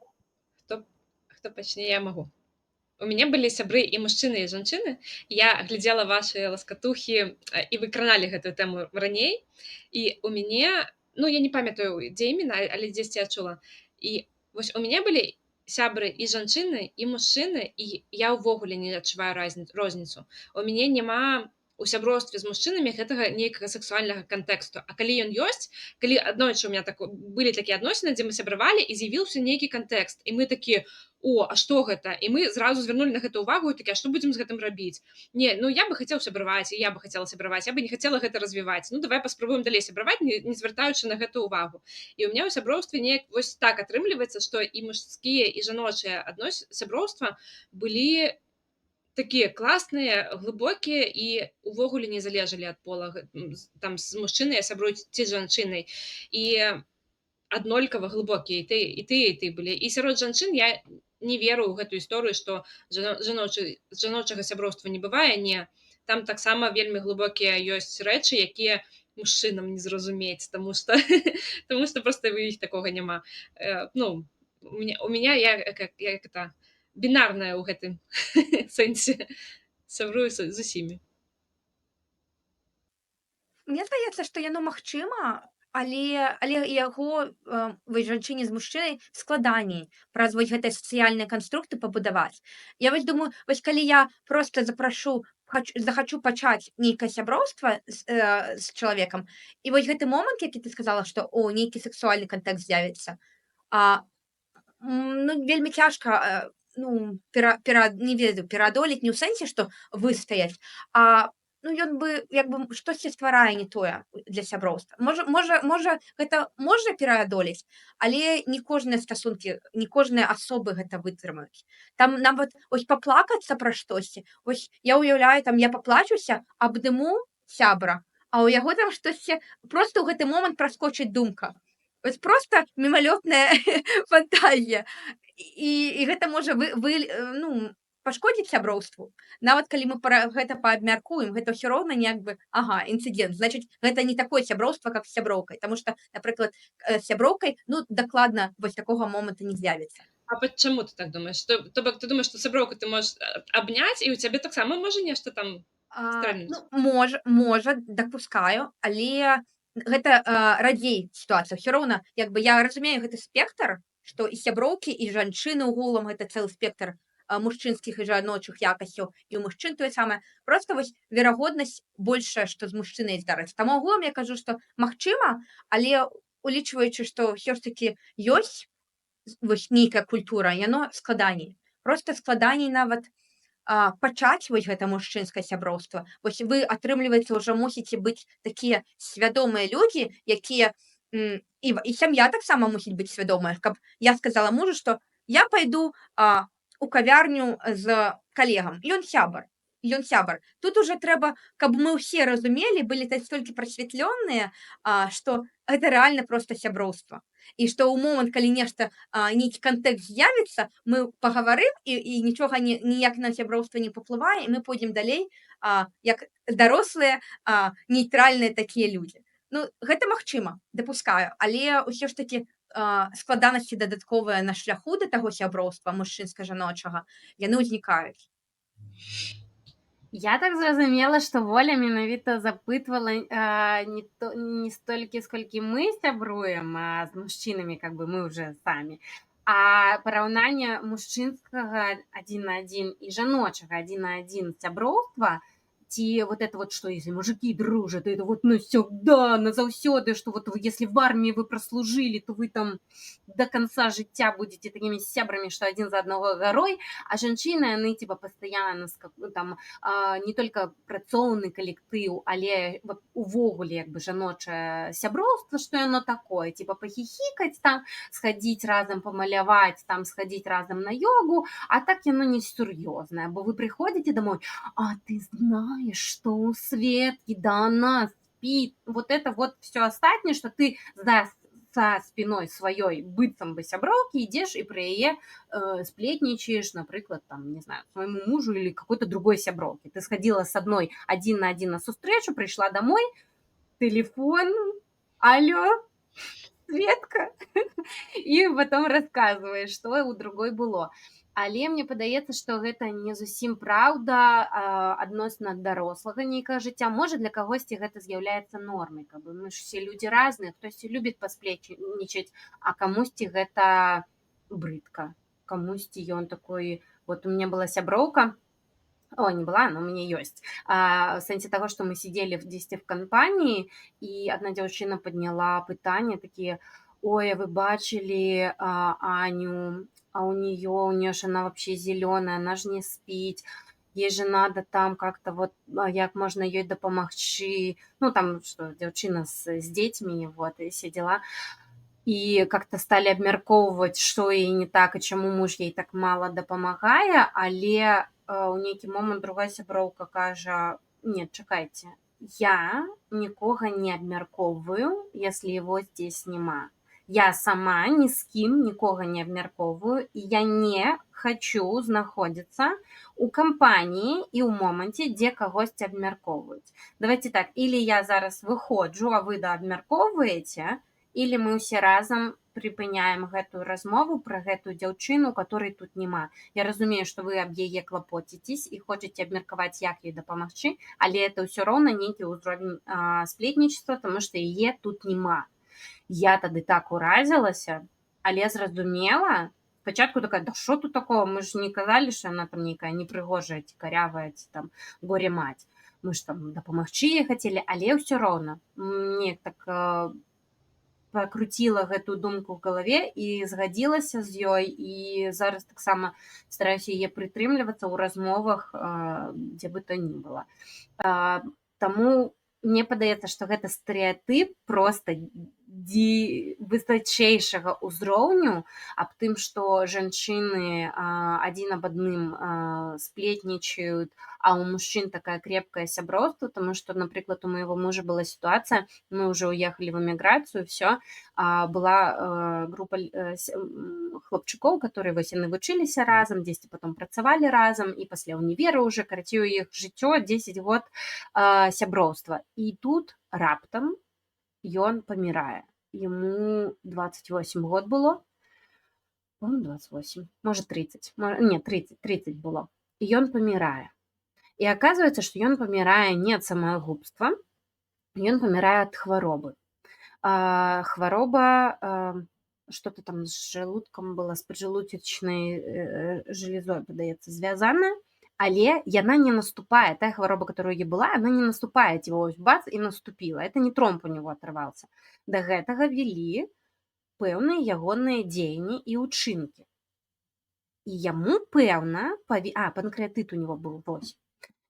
хто пачне, я магу. У мяне былі сябры і мужчыны, і жанчыны. Я глядзела вашы ласкатухі, і вы краналі гэтую тэму раней. І у мяне, ну, я не памятаю, дзе імена, але дзесьці я чула. І вось у мяне былі сябры і жанчыны, і мужчыны, і я ўвогуле не адчуваю розніцу. У мяне няма у сяброўстве з мужчынамі гэтага нейкага сексуальнага кантэксту. А калі ён ёсць, калі аднойчы у меня былі такія адносіны, дзе мы сябравалі, і з'явіўся нейкі кантэкст, і мы такія: о, а што гэта? І мы зразу звярнулі на гэта ўвагу і такія: а што будзем з гэтым рабіць? Не, ну я бы хацеў сябраваць, і я бы хацела сябраваць, я бы не хацела гэта развіваць. Ну давай паспрабуем далей сябраваць, не звяртаючы на гэта ўвагу. І ў меня ў сяброўстве неяк вось так атрымліваецца, што і мужскія, і жаночыя сяброўства былі такія класныя, глыбокія і увогуле не залежалі ад пола. Там з мужчынай я сябрую ці з жанчынай. І аднолькава глыбокія і ты былі. І сярод жанчын я не веру ў гэтую історыю, што жаночага сяброўства не бывае. Не, там таксама вельмі глыбокія ёсць рэчы, якія мужчынам не зразумець, таму што проста у іх такога няма. Ну, у меня я это бінарная ў гэтым сэнсе, сябрую з усімі. Мне здаецца, што яно магчыма, але яго вось жанчыне з мужчынай складаней праз вось гэтыя сацыяльныя канструкты пабудаваць. Я вось думаю, вось калі я проста захачу пачаць нейкае сяброўства з чалавекам, і вось гэты момант, які ты сказала, што о, нейкі сексуальны кантэкст з'явіцца, ну, вельмі цяжка не ведаю, пераадолець не ў сэнсе, што выстаяць, а ну, ён бы як бы штосьці стварае не тое для сяброўства. Можа гэта можна пераадолець, але не кожныя стасункі, не кожныя асобы гэта вытрымаюць. Там нават вось паплакацца пра штосьці. Вось я ўяўляю, там я паплачуся, абдыму сябра, а ў яго там штосьці проста ў гэты момант праскочыць думка. Вось проста мімалётная фантазія. І гэта можа пашкодзіць сяброўству. Нават калі мы пра гэта паабмяркуем, гэта ўсё роўна як бы, інцыдэнт. Значыць, гэта не такое сяброўства, як з сяброўкай. Таму што, напрыклад, з сяброўкай, ну, дакладна вось такога моманту не з'явіцца. А чаму ты так думаеш? То бок ты думаеш, што сяброўку ты можаш абняць, і ў цябе таксама можа нешта там стрэльнуць? Ну, можа, дапускаю, але гэта радзей сітуацыя. Ўсё роўна, як бы я разумею гэты спектр, што і сяброўкі, і жанчыны ўгулам гэта цэлы спектр мужчынскіх і жаночых якасцяў, і ў мужчын тое самае. Проста вось верагоднасць большая, што з мужчынай здарыцца. Таму агулам я кажу, што магчыма, але улічваючы, што ўсё ж такі ёсць вось нейкая культура, яно складаней. Проста складаней нават пачаць вось гэта мужчынскае сяброўства. Вось вы, атрымліваецца, ўжо мусіце быць такія свядомыя людзі, якія і сям'я таксама мусіць быць свядомая, каб я сказала мужу, што я пайду у кавярню з калегам. Ён сябар. Тут уже трэба, каб мы ўсе разумелі, былі столькі прасвятлёныя, што гэта рэальна проста сяброўства. І што ў момант, калі нешта, нейкі кантэкст з'явіцца, мы пагаварым, і нічога ніяк на сяброўства не паплывае, і мы пойдзем далей, як дарослыя, нейтральныя такія людзі. Ну, гэта магчыма, дапускаю, але ўсё ж такі складанасці дадатковыя на шляху да таго сяброўства мужчынска-жаночага, яны ўзнікаюць. Я так зразумела, што Воля менавіта запытвала не столькі, сколькі мы сябруем з мужчынамі, как бы мы уже самі, а параўнанне мужчынскага 1 на 1 і жаночага 1 на 1 сяброўства, ці вот это вот, что если мужики дружат, это вот навсегда, назаўсёды, что вот вы, если в армии вы прослужили, то вы там до конца жыцця будете такими сябрами, что один за одного горой, а жанчыны, яны типа постоянно там не только працоўны калектыў, але увогуле як бы жаночае сяброўства, что яно такое, типа похихикать там, сходить разом помаляваць, там сходить разом на йогу, а так яно не серьезное, бо вы приходите домой, а ты знаешь, что у Светки, да она спит, вот это вот все остатнее, что ты са спиной сваёй быццам бы сяброўкі ідзеш і пра яе сплетнічаеш, напрыклад, там, не знаю, свайму мужу или какой-то другой сяброўкі. Ты сходила с одной один на один на сустрэчу, пришла домой, телефон, алло, Светка, і потом рассказываешь, што у другой было. Але мне падаецца, што гэта не зусім праўда адносна дарослага нейкага жыцця. Можа, для кагосьці гэта з'яўляецца нормай. Каб мы ж все людзі разныя, хтосьці любіць пасплетнічаць, а камусьці гэта брыдка. Камусьці ён такой... Вот у меня была сяброўка, о, не была, но у меня есть. В сэнсе таго, што мы сидели дзесьці в кампаніі, і одна дзяўчына подняла пытанне такие: ой, вы бачили Аню, а у нее ж она вообще зеленая, она ж не спить, ей же надо там как-то вот, як можно ей дапамагчы. Ну, там, что, дзяўчына с детьми, вот, и все дела. И как-то стали абмяркоўваць, што ей не так, і чаму муж ей так мало дапамагае, але у нейкі момант другая сяброўка кажа: нет, чакайце, я нікога не абмяркоўваю, если его здесь нема. Я сама ни с кім нікога не абмяркоўваю, і я не хочу знаходзіцца у кампаніі і ў моманце, дзе кагосьці абмяркоўваюць. Давайте так, или я зараз выходжу, а вы даабмяркоўваеце, или мы ўсе разам прыпыняем гэтую размову пра гэтую дзяўчыну, которой тут няма. Я разумею, што вы аб яе клапоціцесь і хочаце абмеркаваць, як ёй дапамагчы, але это ўсё роўна нейкі ўзровень сплетнічства, тому што яе тут няма. Я тады так уразілася, але зразумела, спачатку такая: да што тут такого, мы ж не казалі, што яна там нейкая непрыгожая ці карявая, ці там горе-маць. Мы ж там дапамагчы ёй хацелі, але ўсё роўна. Мне так пакруціла гэтую думку ў галаве і згадзілася з ёй, і зараз таксама стараюся яе прытрымлівацца ў размовах, дзе бы то ні было. Таму мне падаецца, што гэта стэрэатып проста высочайшага ўзроўню аб тым, што жанчыны адзін аб адным сплетнічаюць, а у мужчин такая крепкая сяброўства, тому что, напрыклад, у моего мужа была ситуация, мы уже уехали в эмиграцию, все, была группа хлопчукоў, которые вось яны вучыліся разам, дзесьці потом працавалі разам, і пасля універа уже, карацей, у іх жыццё 10 год сяброўства. І тут раптам ён памірае. Ему 28 год было, по-моему, 28, может 30, нет, 30 было. І ён памірае. І аказваецца, што ён памірае не ад самагубства, ён памірае ад хваробы. Хвароба, что-то там з жалудкам было, з поджелудочной железой, падаецца, звязана, але яна не наступае. Тая хвароба, которая у яе была, она не наступае, типа, ось бац, і наступила. Это не тромб у него оторвался. Да гэтага вели пэўныя ягоныя дзеянні і ўчынкі. І яму, пэўна, панкрэатыт у него был, вось.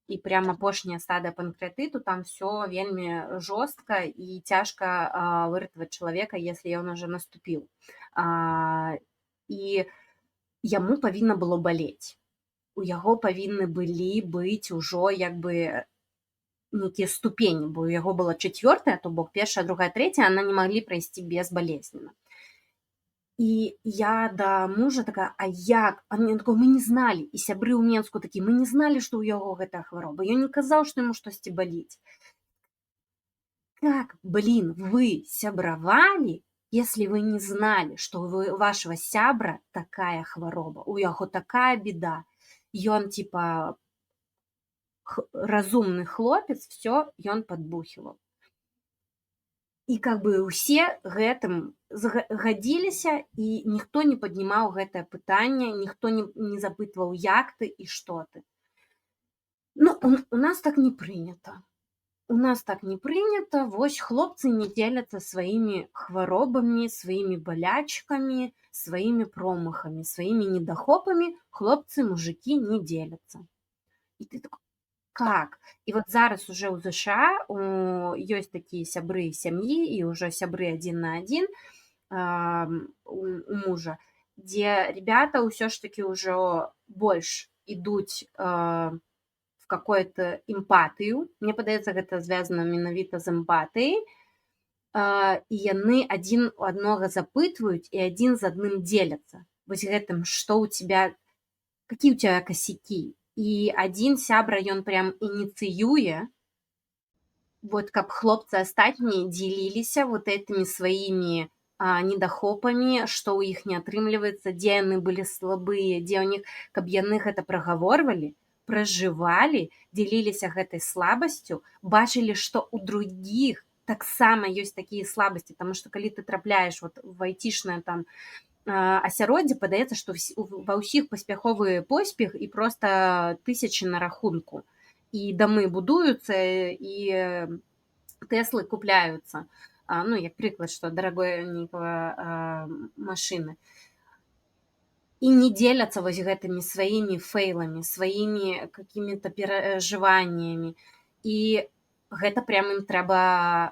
І прямо апошняя стадыя панкрэатыту, там все вельмі жорстка і цяжка выратаваць чалавека, если ён уже наступіў. І яму павінна было балець. У яго павінны былі быць ужо як бы нейкія ступені, бо у яго была 4-я, то бок 1-я, 2-я, 3-я, она не маглі прайсці безбалезненна. І я да мужа такая: а як? А мне такое: мы не зналі. І сябры ў Менску такі: мы не зналі, што ў яго гэтая хвароба. Ён не казаў, што яму штосьці баліць. Как, блин, вы сябравалі, если вы не знали, что у вашего сябра такая хвароба, у яго такая беда. Ён, типа, разумны хлопец, все, ён падбухивал. І как бы ўсе гэтым згадзіліся, і ніхто не паднімаў гэтае пытанне, ніхто не запытваў, як ты і што ты. Ну, у нас так не прынята. У нас так не прынята. Вось хлопцы не дзеляцца сваімі хваробамі, сваімі балячкамі, сваімі промахамі, сваімі недахопамі. Хлопцы, мужики не дзеляцца. І ты такой: как? І вот зараз уже ў ЗША ёсць такія сябры сям'і і ўжо сябры адзін на адзін у мужа, дзе ребята ўсё ж таки ўжо больш ідуць в какую-то эмпатыю. Мне падаецца, гэта звязана менавіта з эмпатыяй. і яны адзін у аднога запытваюць і адзін з адным дзеляцца вось гэтым, што ў тебя, какие у тебя косяки. І адзін сябра ён прям ініцыюе, вот каб хлопцы астатнія дзеліліся вот этими сваімі недахопамі, што ў іх не атрымліваецца, дзе яны былі слабыя, дзе ў них, каб яны гэта прагаворвалі, пражывалі, дзеліліся гэтай слабасцю, бачылі, што ў другіх таксама ёсць такія слабасці, таму што калі ты трапляеш вот в айцішнае там асяроддзе, падаецца, што ва ўсіх паспяховы поспех і проста тысячы на рахунку. І дамы будуюцца, і Тэслы купляюцца. Ну, як прыклад, што дарагоненькага машыны. І не дзеляцца вось гэтымі сваімі фейламі, сваімі какімі-то перажываннямі. І гэта прям ім трэба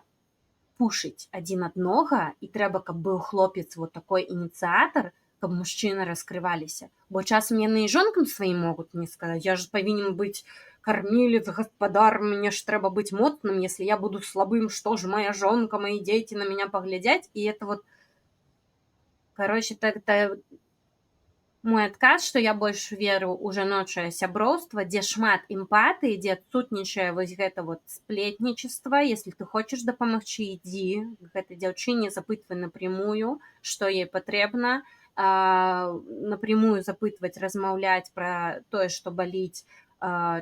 пушыць адзін аднога, і трэба, каб быў хлопец вот такой ініцыятар, каб мужчыны раскрываліся. Бо часам яны і жонкам сваім могуць не сказаць, я ж павінен быць кормилец, господар, мне ж треба быть моцным, если я буду слабым, что же моя жонка, мои дети на меня поглядять. И это вот, короче, это мой адказ, што я больш веру ў жаночае сяброўства, дзе шмат эмпатыі, дзе адсутнічае вось гэта вот сплетнічества. Если ты хочаш дапамагчы, ідзі гэтай дзяўчыне, запытвай напрямую, што ей патрэбна, напрямую запытваць, размаўляць пра тое, што баліць,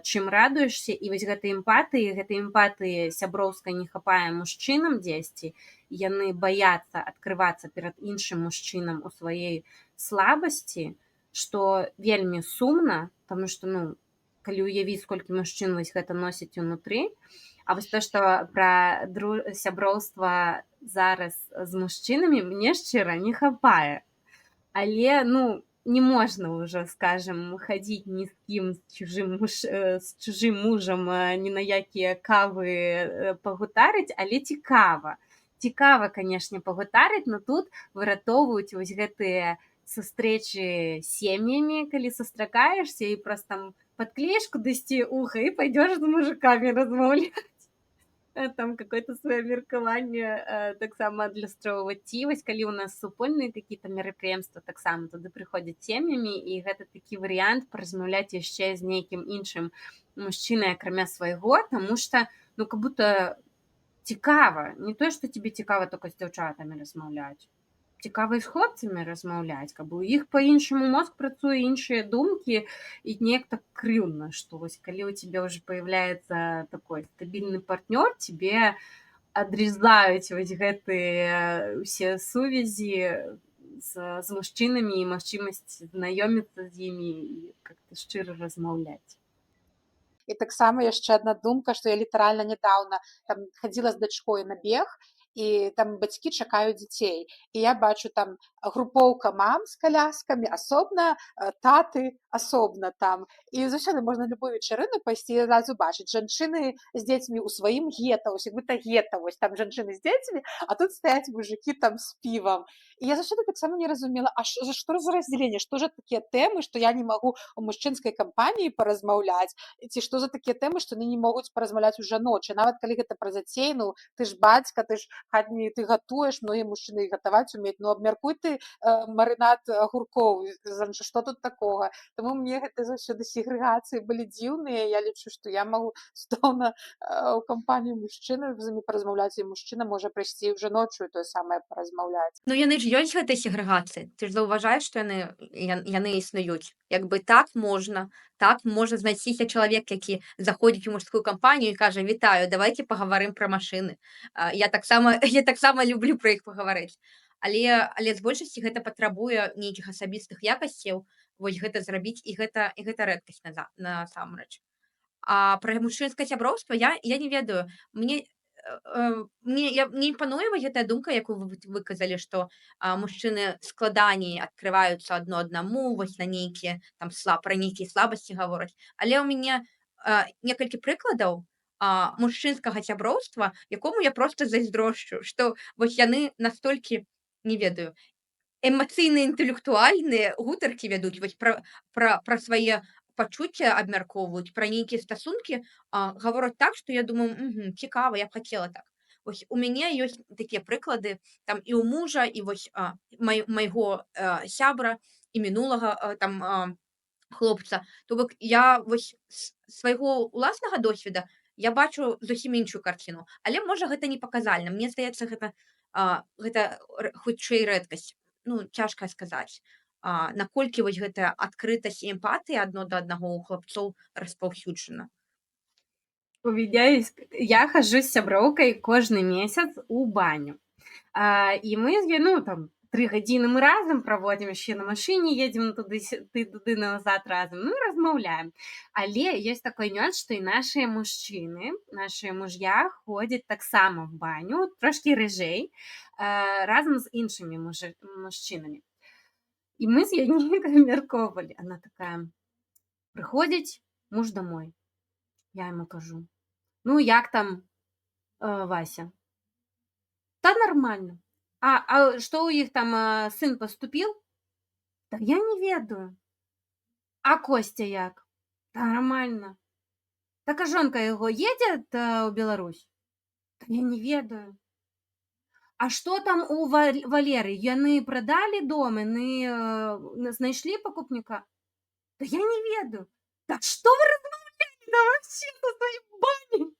чым радуешся, і вось гэтай эмпатыі сяброўскай не хапае мужчынам дзесьці, яны баяцца адкрывацца перад іншым мужчынам у сваёй слабасці, што вельмі сумна, таму што, ну, калі ўявіць, колькі мужчын вось гэта носіць унутры, а вось то, што пра сяброўства зараз з мужчынамі мне шчыра не хапае. Але, ну, не можна ўжо, скажем, хадзіць ні з кім з чужым мужам ні на якія кавы пагутарыць, але цікава. Цікава, канешне, пагутарыць, но тут выратоўваюць вось гэтыя сустрэчы сем'ямі, калі сустракаешся і проста там падклеіш кудысьці уха і пойдёш з мужикамі размаўляць. Там какое-то свое меркаванне таксама адлюстроўваць. Ці вось калі ў нас супольныя какие-то мерапрыемствы, таксама туды прыходзяць сем'ямі, і гэта такі варыянт паразмаўляць яшчэ з нейкім іншым мужчынай, акрамя свайго, таму што, ну, как будто цікава. Не тое, што тебе цікава только з дзяўчатамі размаўляць. Цікава і з хлопцамі размаўляць, каб у іх по-іншаму мозг працуе, іншыя думкі, і неяк так крыўдна, што вось калі у тебя уже появляется такой стабільны партнёр, тебе адрезаюць вось гэтыя ўсе сувязі з мужчынамі і магчымасць знаёміцца з імі і как-то шчыра размаўляць. І таксама яшчэ адна думка, што я літаральна нядаўна там хадзіла з дачкой на бег, і там бацькі чакаюць дзяцей. І я бачу там групоўка мам з каляскамі, асобна, таты асобна там. І заўсёды можна любую вечарыну пайсці і адразу бачыць жанчыны з дзецьмі ў сваім гета, ось як будто гета, вось там жанчыны з дзецьмі, а тут стаяць мужыкі там з півам. І я заўсёды таксама не разумела, а што за раздзяленне, што ж такія тэмы, што я не магу ў мужчынскай кампаніі паразмаўляць, ці што за такія тэмы, што яны не могуць паразмаўляць у жаночай. Нават калі гэта пра дзяцей, ну, ты ж бацька, ты ж хатні, ты гатуеш, многія мужчыны гатаваць умеюць, ну, абмяркуй ты марынад агуркоў, што тут такога. Таму мне гэта заўсёды сегрэгацыі былі дзіўныя, я лічу, што я магу цудоўна ў кампанію мужчыны з імі паразмаўляць, і мужчына можа прыйсці ў жаночую тое самае паразмаўляць. Ну яны ж ёсць гэтай сегрэгацыі. Ты ж заўважаеш, што яны існуюць. Як бы так можна знайсціся чалавек, які заходзіць у мужскую кампанію і кажа: «Вітаю, давайте пагаварым пра машыны». Я таксама люблю пра іх пагаварыць. Але з большасці гэта патрабуе нейкіх асабістых якасцяў, вось гэта зрабіць, і гэта рэдкасць насамрэч. А пра мужчынскае сяброўства я не ведаю. Мне імпануе вось гэтая думка, якую вы выказалі, што мужчыны складаней адкрываюцца адно аднаму, вось на нейкія там пра нейкія слабасці гавораць. Але ў мяне некалькі прыкладаў мужчынскага сяброўства, якому я проста зайздрошчу, што вось яны настолькі, не ведаю, эмацыйна-інтэлектуальныя гутаркі вядуць, вось пра свае пачуцця абмяркоўваюць, пра нейкія стасункі гавораць так, што я думаю, цікава, я б хацела так. Вось у мяне ёсць такія прыклады там і ў мужа, і вось майго сябра і мінулага хлопца. То бок я вось свайго ўласнага досведа я бачу зусім іншую карціну. Але можа гэта не паказальна. Мне здаецца, гэта хутчэй рэдкасць. Ну, цяжка сказаць. Наколькі вось гэтая адкрытасць і эмпатыя адно да аднаго ў хлапцоў распаўсюджана. У меня есть... Я хожу с сяброўкай кожны месяц у баню. І мы з ёй, ну, там, 3 гадзіны мы разам праводзім, яшчэ на машыне едзем туды назад разам, ну, і размаўляем. Але ёсць такой нюанс, што і нашыя мужчыны, нашыя муж'я ходзяць таксама в баню, трошкі рыжэй, разам з іншымі мужчынамі. І мы з ёй неяк абмяркоўвалі. Она такая: прыходзіць муж домой. Я яму кажу: ну, як там Вася? Та нормально. А што ў іх там сын паступіў? Та я не ведаю. А Костя як? Та нормально. Так а жонка яго едзе ў Беларусь? Та я не ведаю. А што там у Валеры? Яны прадалі дом, яны знайшлі пакупніка? Та я не ведаю. Так што вы размаўлялі там вообще на сваёй бані?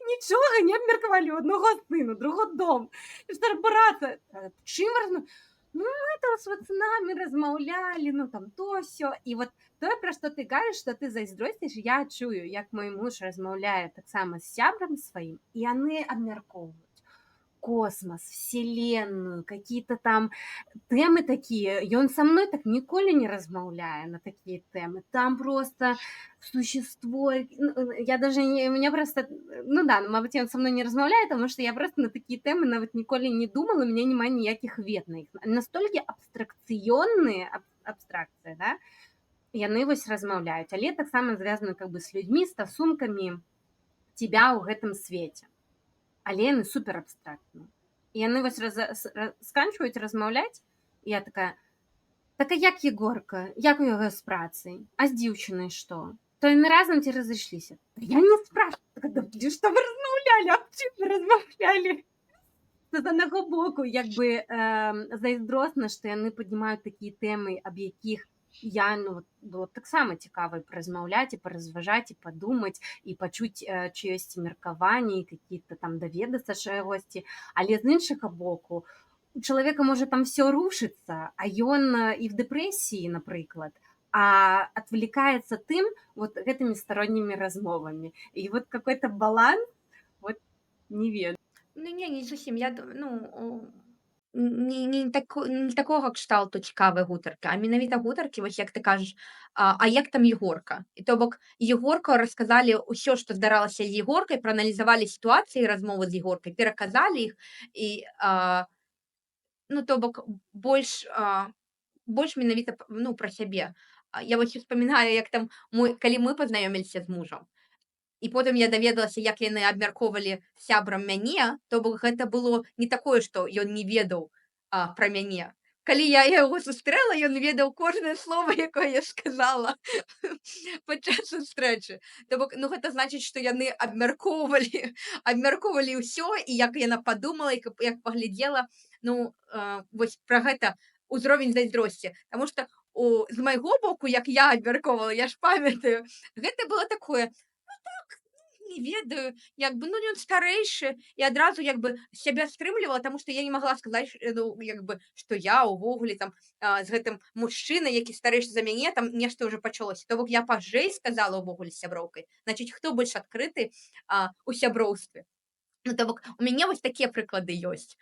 Нічога не абмеркавалі, у аднаго сына, другого дом. Што брата? Чым размаўлялі? Ну, мы там с пацанамі размаўлялі, ну, там то сё. І вот тое, пра што ты кажаш, што ты зайздросціш, я чую, як мой муж размаўляе таксама з сябрам сваім, і яны абмяркоўваюць космос, вселенную, какие-то там темы такие. И он со мной так ніколі не размаўляе на такие темы. Там просто существо... Я даже не... Меня просто... Ну да, мабуть, он со мной не размаўляе, потому что я просто на такие темы нават ніколі не думала, у меня няма ніякіх вет на іх. Настолькі абстракцыённыя, абстракцыя, да? Яны вось размаўляюць, але таксама звязаны как бы с людьми, стасункамі тебя ў гэтым свеце. Але яны супер абстрактныя. І яны вось сканчваюць размаўляць, і я такая: так а як Егорка? Як у яго з працай? А з дзяўчынай што? То яны разам ці разышліся? Я не спрашиваю, што вы размаўлялі, аб чым вы размаўлялі? З аднаго боку, як бы зайздросна, што яны паднімаюць такія тэмы, аб якіх я, ну, было таксама цікава паразмаўляць, і паразважаць, і падумаць, і пачуць чыёсьці меркаванні, і какие-то там даведацца чагосьці. Але з іншага боку, у чалавека можа там все рушыцца, а ён і в дэпрэсіі, напрыклад, а отвлекается тым вот гэтымі стороннімі размовамі. І вот какой-то баланс, вот не ведаю. Ну, не зусім. Не такога кшталту цікавыя гутаркі, а менавіта гутаркі, вось як ты кажаш, а як там Егорка? І то бок Егорку расказалі ўсё, што здаралася з Егоркай, прааналізавалі сітуацыі, размовы з Егоркай, пераказалі іх, і ну, то бок больш менавіта, ну, пра сябе. Я вось успамінаю, як там калі мы пазнаёміліся з мужам, і потым я даведалася, як яны абмяркоўвалі сябрам мяне, то бок гэта было не такое, што ён не ведаў пра мяне. Калі я яго сустрэла, ён ведаў кожнае слово, якое я сказала падчас сустрэчы. То бок, ну, гэта значыць, што яны абмяркоўвалі ўсё, і як яна падумала, і як паглядзела. Ну, вось пра гэта ўзровень зайздросці. Таму што з майго боку, як я абмяркоўвала, я ж памятаю, гэта было такое: не ведаю, як бы, ну, ён старэйшы, і адразу як бы сябе стрымлівала, таму што я не магла сказаць, ну, як бы, што я ўвогуле там з гэтым мужчынай, які старэйшы за мяне, там нешта ўжо пачалося. То бок я пажэй сказала ўвогуле з сяброўкай. Значыць, хто больш адкрыты у сяброўстве? Ну, то бок у мяне вось такія прыклады ёсць.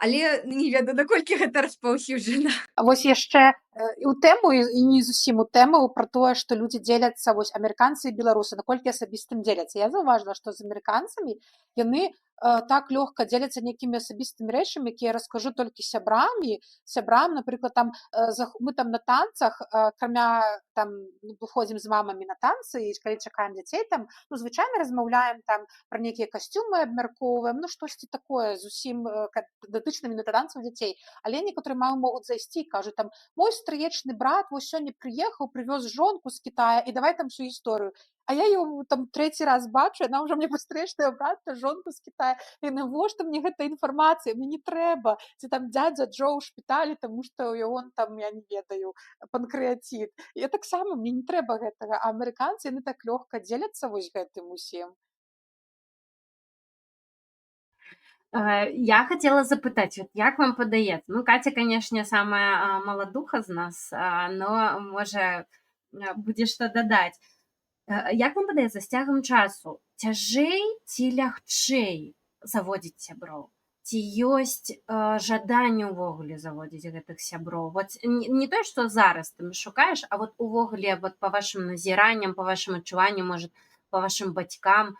Але не ведаю, наколькі гэта распаўсюджана. Вось яшчэ у тэму, і не зусім у тэму, пра тое, што людзі дзеляцца, вось амерыканцы і беларусы, наколькі асабістым дзеляцца. Я заўважыла, што з амерыканцамі яны так лёгка дзеляцца нейкімі асабістымі рэчамі, якія я раскажу толькі сябрам, напрыклад, там мы там на танцах, акрамя там выходзім з мамамі на танцы, і калі чакаем дзяцей, там, ну, звычайна размаўляем там пра нейкія касцюмы, абмяркоўваем, ну, штосьці такое зусім датычна менавіта танцаў дзяцей. Але некаторыя мамы могуць зайсці і кажуць там: мой стрыечны брат вось сёння прыехаў, прывёз жонку з Кітая, і давай там всю гісторыю. А я ее там трэці раз бачу, яна ўжо мне пастрэе, што я брата жонку з Китая. І навошта мне гэта інфармацыя, мне не трэба. Ці там дзядзя Джо ў шпіталі, таму што ён там, я не ведаю, панкрэатит. Я таксама, мне не трэба гэтага, а амерыканцы яны так лёгка дзеляцца вось гэтым усім. Я хотела запытаць, вот як вам падаецца, ну, Катя, канешне, самая маладуха з нас, но можа будзе што дадаць. Як вам падаецца, з цягам часу цяжэй ці лягчэй заводзіць сяброў? Ці ёсць жаданне ўвогуле заводзіць гэтых сяброў? Вот не тое, што зараз ты шукаеш, а вот увогуле вот па вашым назіранням, па вашым адчуванню, можа, па вашым бацькам.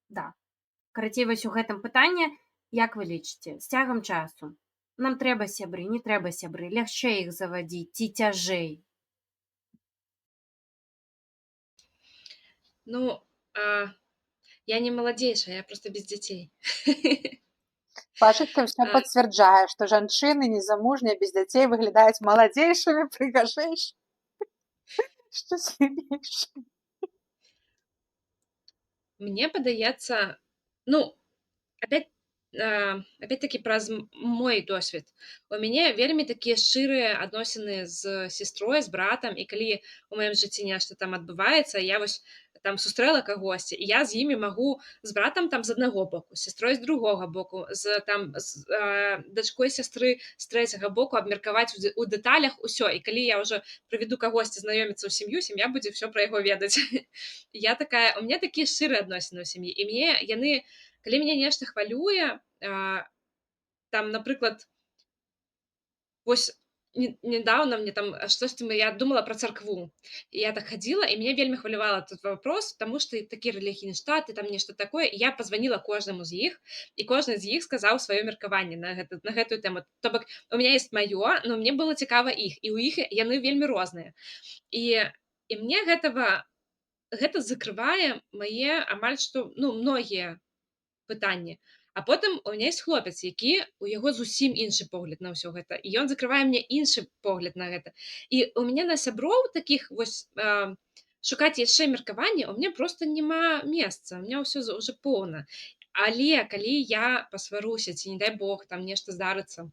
Да, карацей, вось у гэтым пытанне, як вы лічыце, з цягам часу нам трэба сябры, не трэба сябры, лягчэй іх завадзіць ці цяжэй? Ну, я не молодейшая, я просто без детей. Пашачка ўсё А, пацвярджае, што жанчыны незамужнія без дзяцей выглядаюць маладзейшымі, прыгажэйшымі, шчаслівейшымі. Мне падаецца, ну, опять-таки праз мой досвед. У мяне вельмі такія шчырыя адносіны з сястрой, з братам, і калі у маім жыцці нешта там адбываецца, я вось там сустрэла кагосьці, і я з імі магу з братам там з аднаго боку, з сястрой з другога боку, з дачкой сястры з трэцяга боку абмеркаваць у дэталях усё. І калі я ўжо прыведу кагосьці знаёміцца ў сям'ю, сям'я будзе ўсё пра яго ведаць. Я такая, у мяне такія шчырыя адносіны ў сям'і, і мне яны, калі мяне нешта хвалюе, там, напрыклад, вось недавно мне там штосьці я думала пра царкву. І я так хадзіла, і мяне вельмі хвалявала тут вопрос, таму што такі рэлігійны штат, і там нешта такое. І я пазваніла кожнаму з іх, і кожны з іх сказаў сваё меркаванне на гэтую тэму. То бок, у мяне ёсць маё, но мне было цікава іх, і ў іх яны вельмі розныя. І мне гэта закрывае мае амаль што, ну, многія пытанні. А потым у мяне ёсць хлопец, які у яго зусім іншы погляд на ўсё гэта, і ён закрывае мне іншы погляд на гэта. І у мяне на сяброў такіх вось шукаць яшчэ меркаванне, у мяне проста няма месца, у меня ўсё уже поўна. Але калі я пасваруся, ці не дай Бог, там нешта здарыцца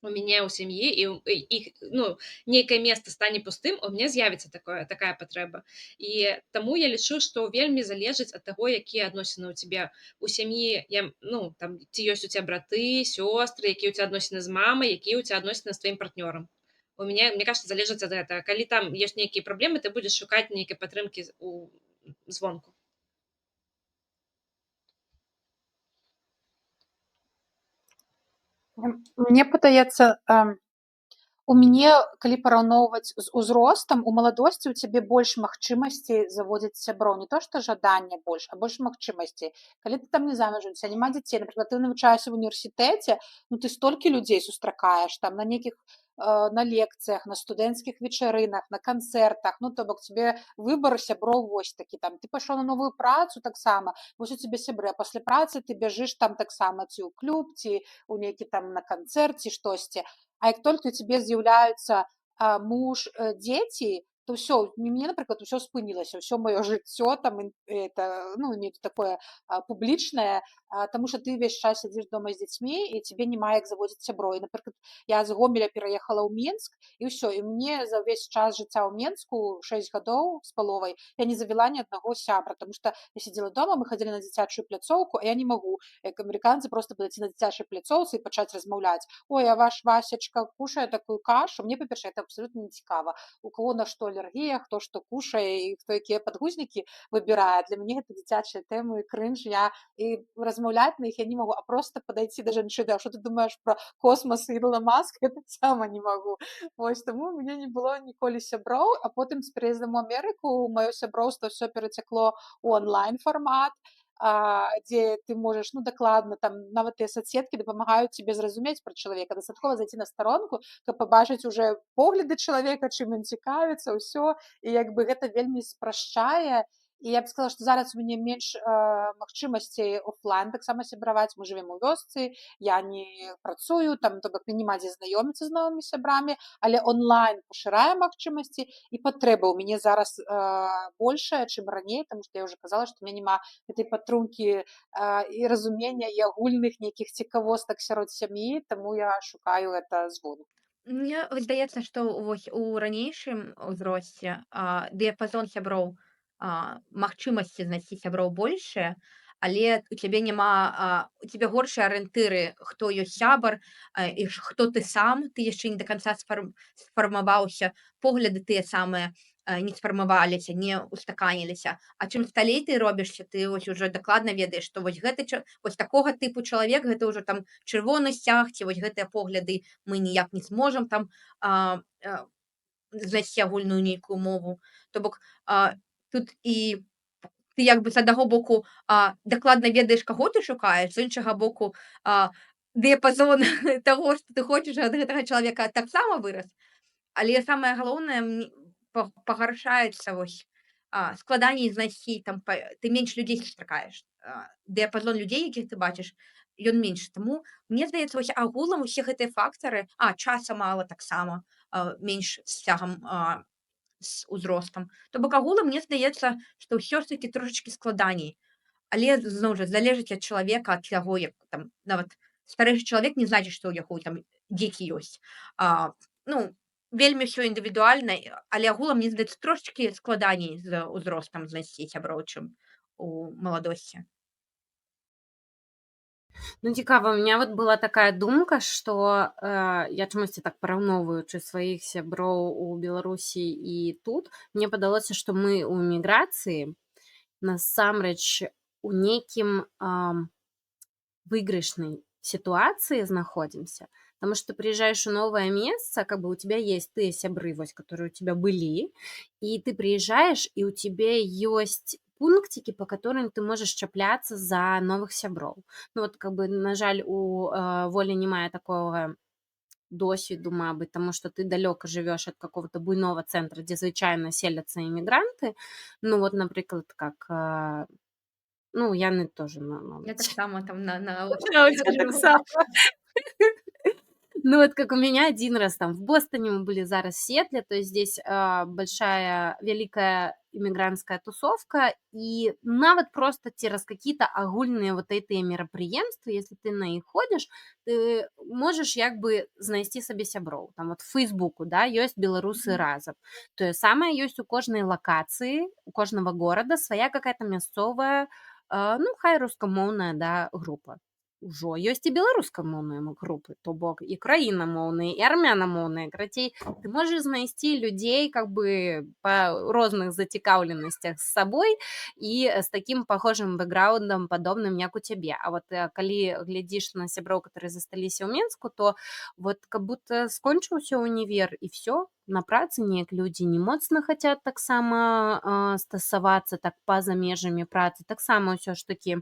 у мяне ў сям'і, і іх, ну, нейкае месца стане пустым, у мяне з'явіцца такая патрэба. І таму я лічу, што вельмі залежыць ад таго, якія адносіны ў цябе у сям'і, ну, там, ці ёсць у цябе браты, сёстры, якія ў цябе адносіны з мамай, якія ў цябе адносіны з тваім партнёрам. Мне кажется, залежыць ад гэтага. Калі там ёсць нейкія праблемы, ты будзеш шукаць нейкай падтрымкі звонку. Мне падаецца, у мяне, калі параўноўваць з узростам, у маладосці ў цябе больш магчымасцей заводзіць сяброў. Не то што жаданне больш, а больш магчымасцей. Калі ты там не замужам, у цябе няма дзяцей, напрыклад, ты навучаешся ў універсітэце, ну ты столькі людзей сустракаеш там на нейкіх на лекцыях, на студэнцкіх вечарынах, на канцэртах, ну то бок цябе выбар сяброў вось такі там. Ты пайшоў на новую працу таксама, вось у цябе сябры, а пасля працы ты бяжыш там таксама ці ў клуб, ці ў нейкі там на канцэрт, ці штосьці. А як толькі ў цябе з'яўляюцца муж, дзеці, то ўсё, мне, напрыклад, усё спынілася, ўсё маё жыццё там, это, ну, не такое публічнае, таму што ты ўвесь час сядзіш дома з дзецьмі, і цябе няма як заводзіць сяброў. І, напрыклад, я з Гомеля пераехала ў Мінск, і ўсё, і мне за ўвесь час жыцця ў Мінску, 6 гадоў з паловай, я не завяла ні аднаго сябра, таму што я сядзела дома, мы хадзілі на дзіцячую пляцоўку, а я не магу, як амерыканцы, проста падыйти на дзіцячай пляцоўцы і пачаць размаўляць. Ой, а ваш Васечка кушае такую кашу? Мне, па-першае, это абсолютно не цікава. У кого на што алергія, хто што кушае, і хто якія падгузнікі выбірае. Для мяне гэта дзіцячыя тэмы, крынж, і размаўляць на іх я не магу, а проста падайці да жанчыны. А што ты думаеш пра космас і Ілона Маска? Я таксама не магу. Вось, таму у мяне не было ніколі сяброў, а потым з прыездам у Амерыку маё сяброўства ўсё перацякло ў онлайн-фармат, дзе ты можаш, ну, дакладна, там нават тыя соцсеткі дапамагаюць цябе зразумець пра чалавека. Дастаткова зайти на старонку, каб пабачыць уже погляды чалавека, чым ён цікавіцца, ўсё. І як бы гэта вельмі спрашчае і я б сказала, што зараз у мяне менш магчымасцей офлайн таксама сябраваць. Мы жывем у вёсцы, я не працую, там то бок няма дзе знаёміцца з новымі сябрамі, але онлайн пашырае магчымасці і патрэба ў мяне зараз большая, чым раней, таму што я ўжо казала, што у мяне няма гэтай падтрымкі і разумення і агульных нейкіх цікавостак сярод сям'і, таму я шукаю гэта звону. Мне здаецца, што вось у ранейшым узросце дыяпазон сяброў, магчымасці знайсці сяброў большыя, але у цябе няма, у цябе горшыя арыентыры, хто ёсць сябар, і хто ты сам, ты яшчэ не да канца сфармаваўся, погляды тыя самыя не сфармаваліся, не устаканіліся. А чым сталей ты робішся, ты вось ужо дакладна ведаеш, што вось гэты вось такога тыпу чалавек, гэта ўжо там чырвоны сцяг ці вось гэтыя погляды мы ніяк не зможам там знайсці агульную нейкую мову. То бок тут і ты як бы з аднаго боку дакладна ведаеш, каго ты шукаеш, з іншага боку дыяпазон таго, што ты хочаш ад гэтага чалавека таксама вырас. Але самае галоўнае пагаршаецца вось складаней знайсці там ты менш людзей сустракаеш. Дыяпазон людзей, якіх ты бачыш, ён менш. Таму мне здаецца, вось агулам усе гэтыя фактары, часа мала таксама, менш з цягам з узростам. То бок агулам мне здаецца, што ўсё ж такі трошачкі складаней. Але зноў жа залежыць ад чалавека, ад таго, як там нават старэйшы чалавек не значыць, што ў яго там дзеці ёсць. Ну, вельмі ўсё індывідуальна, але агулам мне здаецца трошачкі складаней з узростам знайсці сяброў, чым у маладосці. Ну, цікава, у меня вот была такая думка, што я чамусьці так параўноўваючы сваіх сяброў у Беларусі і тут, мне падалося, што мы ў эміграцыі насамрэч у нейкім выигрышной ситуации находимся, потому что ты приезжаешь в новое место, как бы у тебя есть ты сябры, вось, которые у тебя были, и ты приезжаешь, и у тебя есть пунктики, по которым ты можешь чапляцца за новых сяброў. Ну вот как бы, на жаль, у Волі не мае такого досвіду, мабыць, тому что ты далёка жывёш ад какого-то буйного центра, дзе звычайна селяцца імігранты. Ну вот, напрыклад, как ну, яны тоже Я таксама там на Да, у тебя так само. Ну, вот как у меня один раз там в Бостоне, мы были зараз в Сиэтле, то есть здесь большая, великая иммигрантская тусовка, и нават просто цераз какие-то агульныя вот эти мерапрыемствы, если ты на іх ходишь, ты можешь як бы знайсці сабе сяброў. Там вот в Фейсбуку, да, ёсць беларусы разам. Тое самае ёсць у кожнай лакацыі, у кожнага горада свая какая-то мясцовая, ну, хай рускамоўная, да, група. Ужо ёсць і беларускамоўныя групы, то бок і краінамоўныя, і армянамоўныя. Карацей, ты можаш знайсці людзей как бы па розных зацікаўленасцях з сабой і з такім пахожым бэкграўндам, падобным, як у цябе. А вот калі глядзіш на сяброў, которые засталіся ў Менску, то вот как будто скончыўся універ і всё. На працы неяк людзі не моцна хацяць таксама стасавацца так па-за межамі працы. Таксама ўсё ж такі,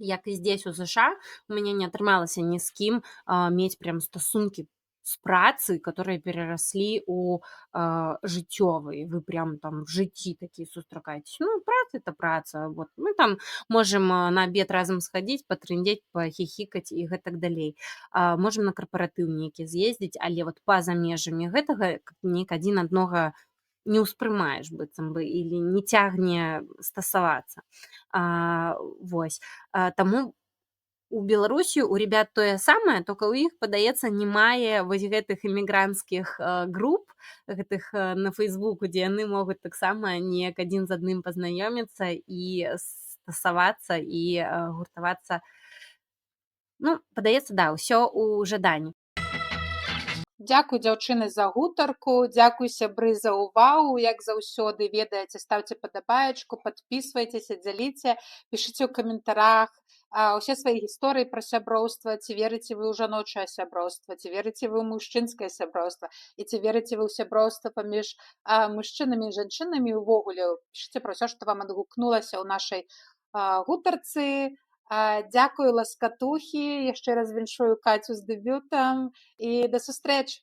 як і здесь у США, у меня не атрымалася ні з кім мець прям стасункі з працы, которые перараслі у жыццёвыя. Вы прям там в жыцці такія сустракаецесь. Ну, праца это праца. Вот. Мы там можем на абед разам схадзіць, патрындзець, пахіхікаць і гэтак далей. Можем на карпаратыў нейкі з'ездзіць, але вот па-за межамі гэтага неяк адзін аднога не ўспрымаеш быццам бы или не цягне стасавацца. Вось. Таму у Беларусі у ребят тое самае, только у іх, падаецца, не мае вось гэтых эмігранцкіх груп, гэтых на Фейсбуку, дзе яны могуць таксама неяк адзін з адным пазнаёміцца і стасавацца і гуртавацца. Ну, падаецца, да, ўсё ў жаданні. Дзякуй, дзяўчыны, за гутарку, дзякуй, сябры, за ўвагу. Як заўсёды, ведаеце, ставце падабаечку, падпісвайцеся, дзяліце, пішыце ў каментарах усе свае гісторыі пра сяброўства, ці верыце вы ў жаночае сяброўства, ці верыце вы ў мужчынскае сяброўства, і ці верыце вы ў сяброўства паміж мужчынамі і жанчынамі ўвогуле. Пішыце пра ўсё, што вам адгукнулася ў нашай гутарцы. Дзякую, ласкатухі, яшчэ раз віншую Кацю з дэбютам і да сустрэчы!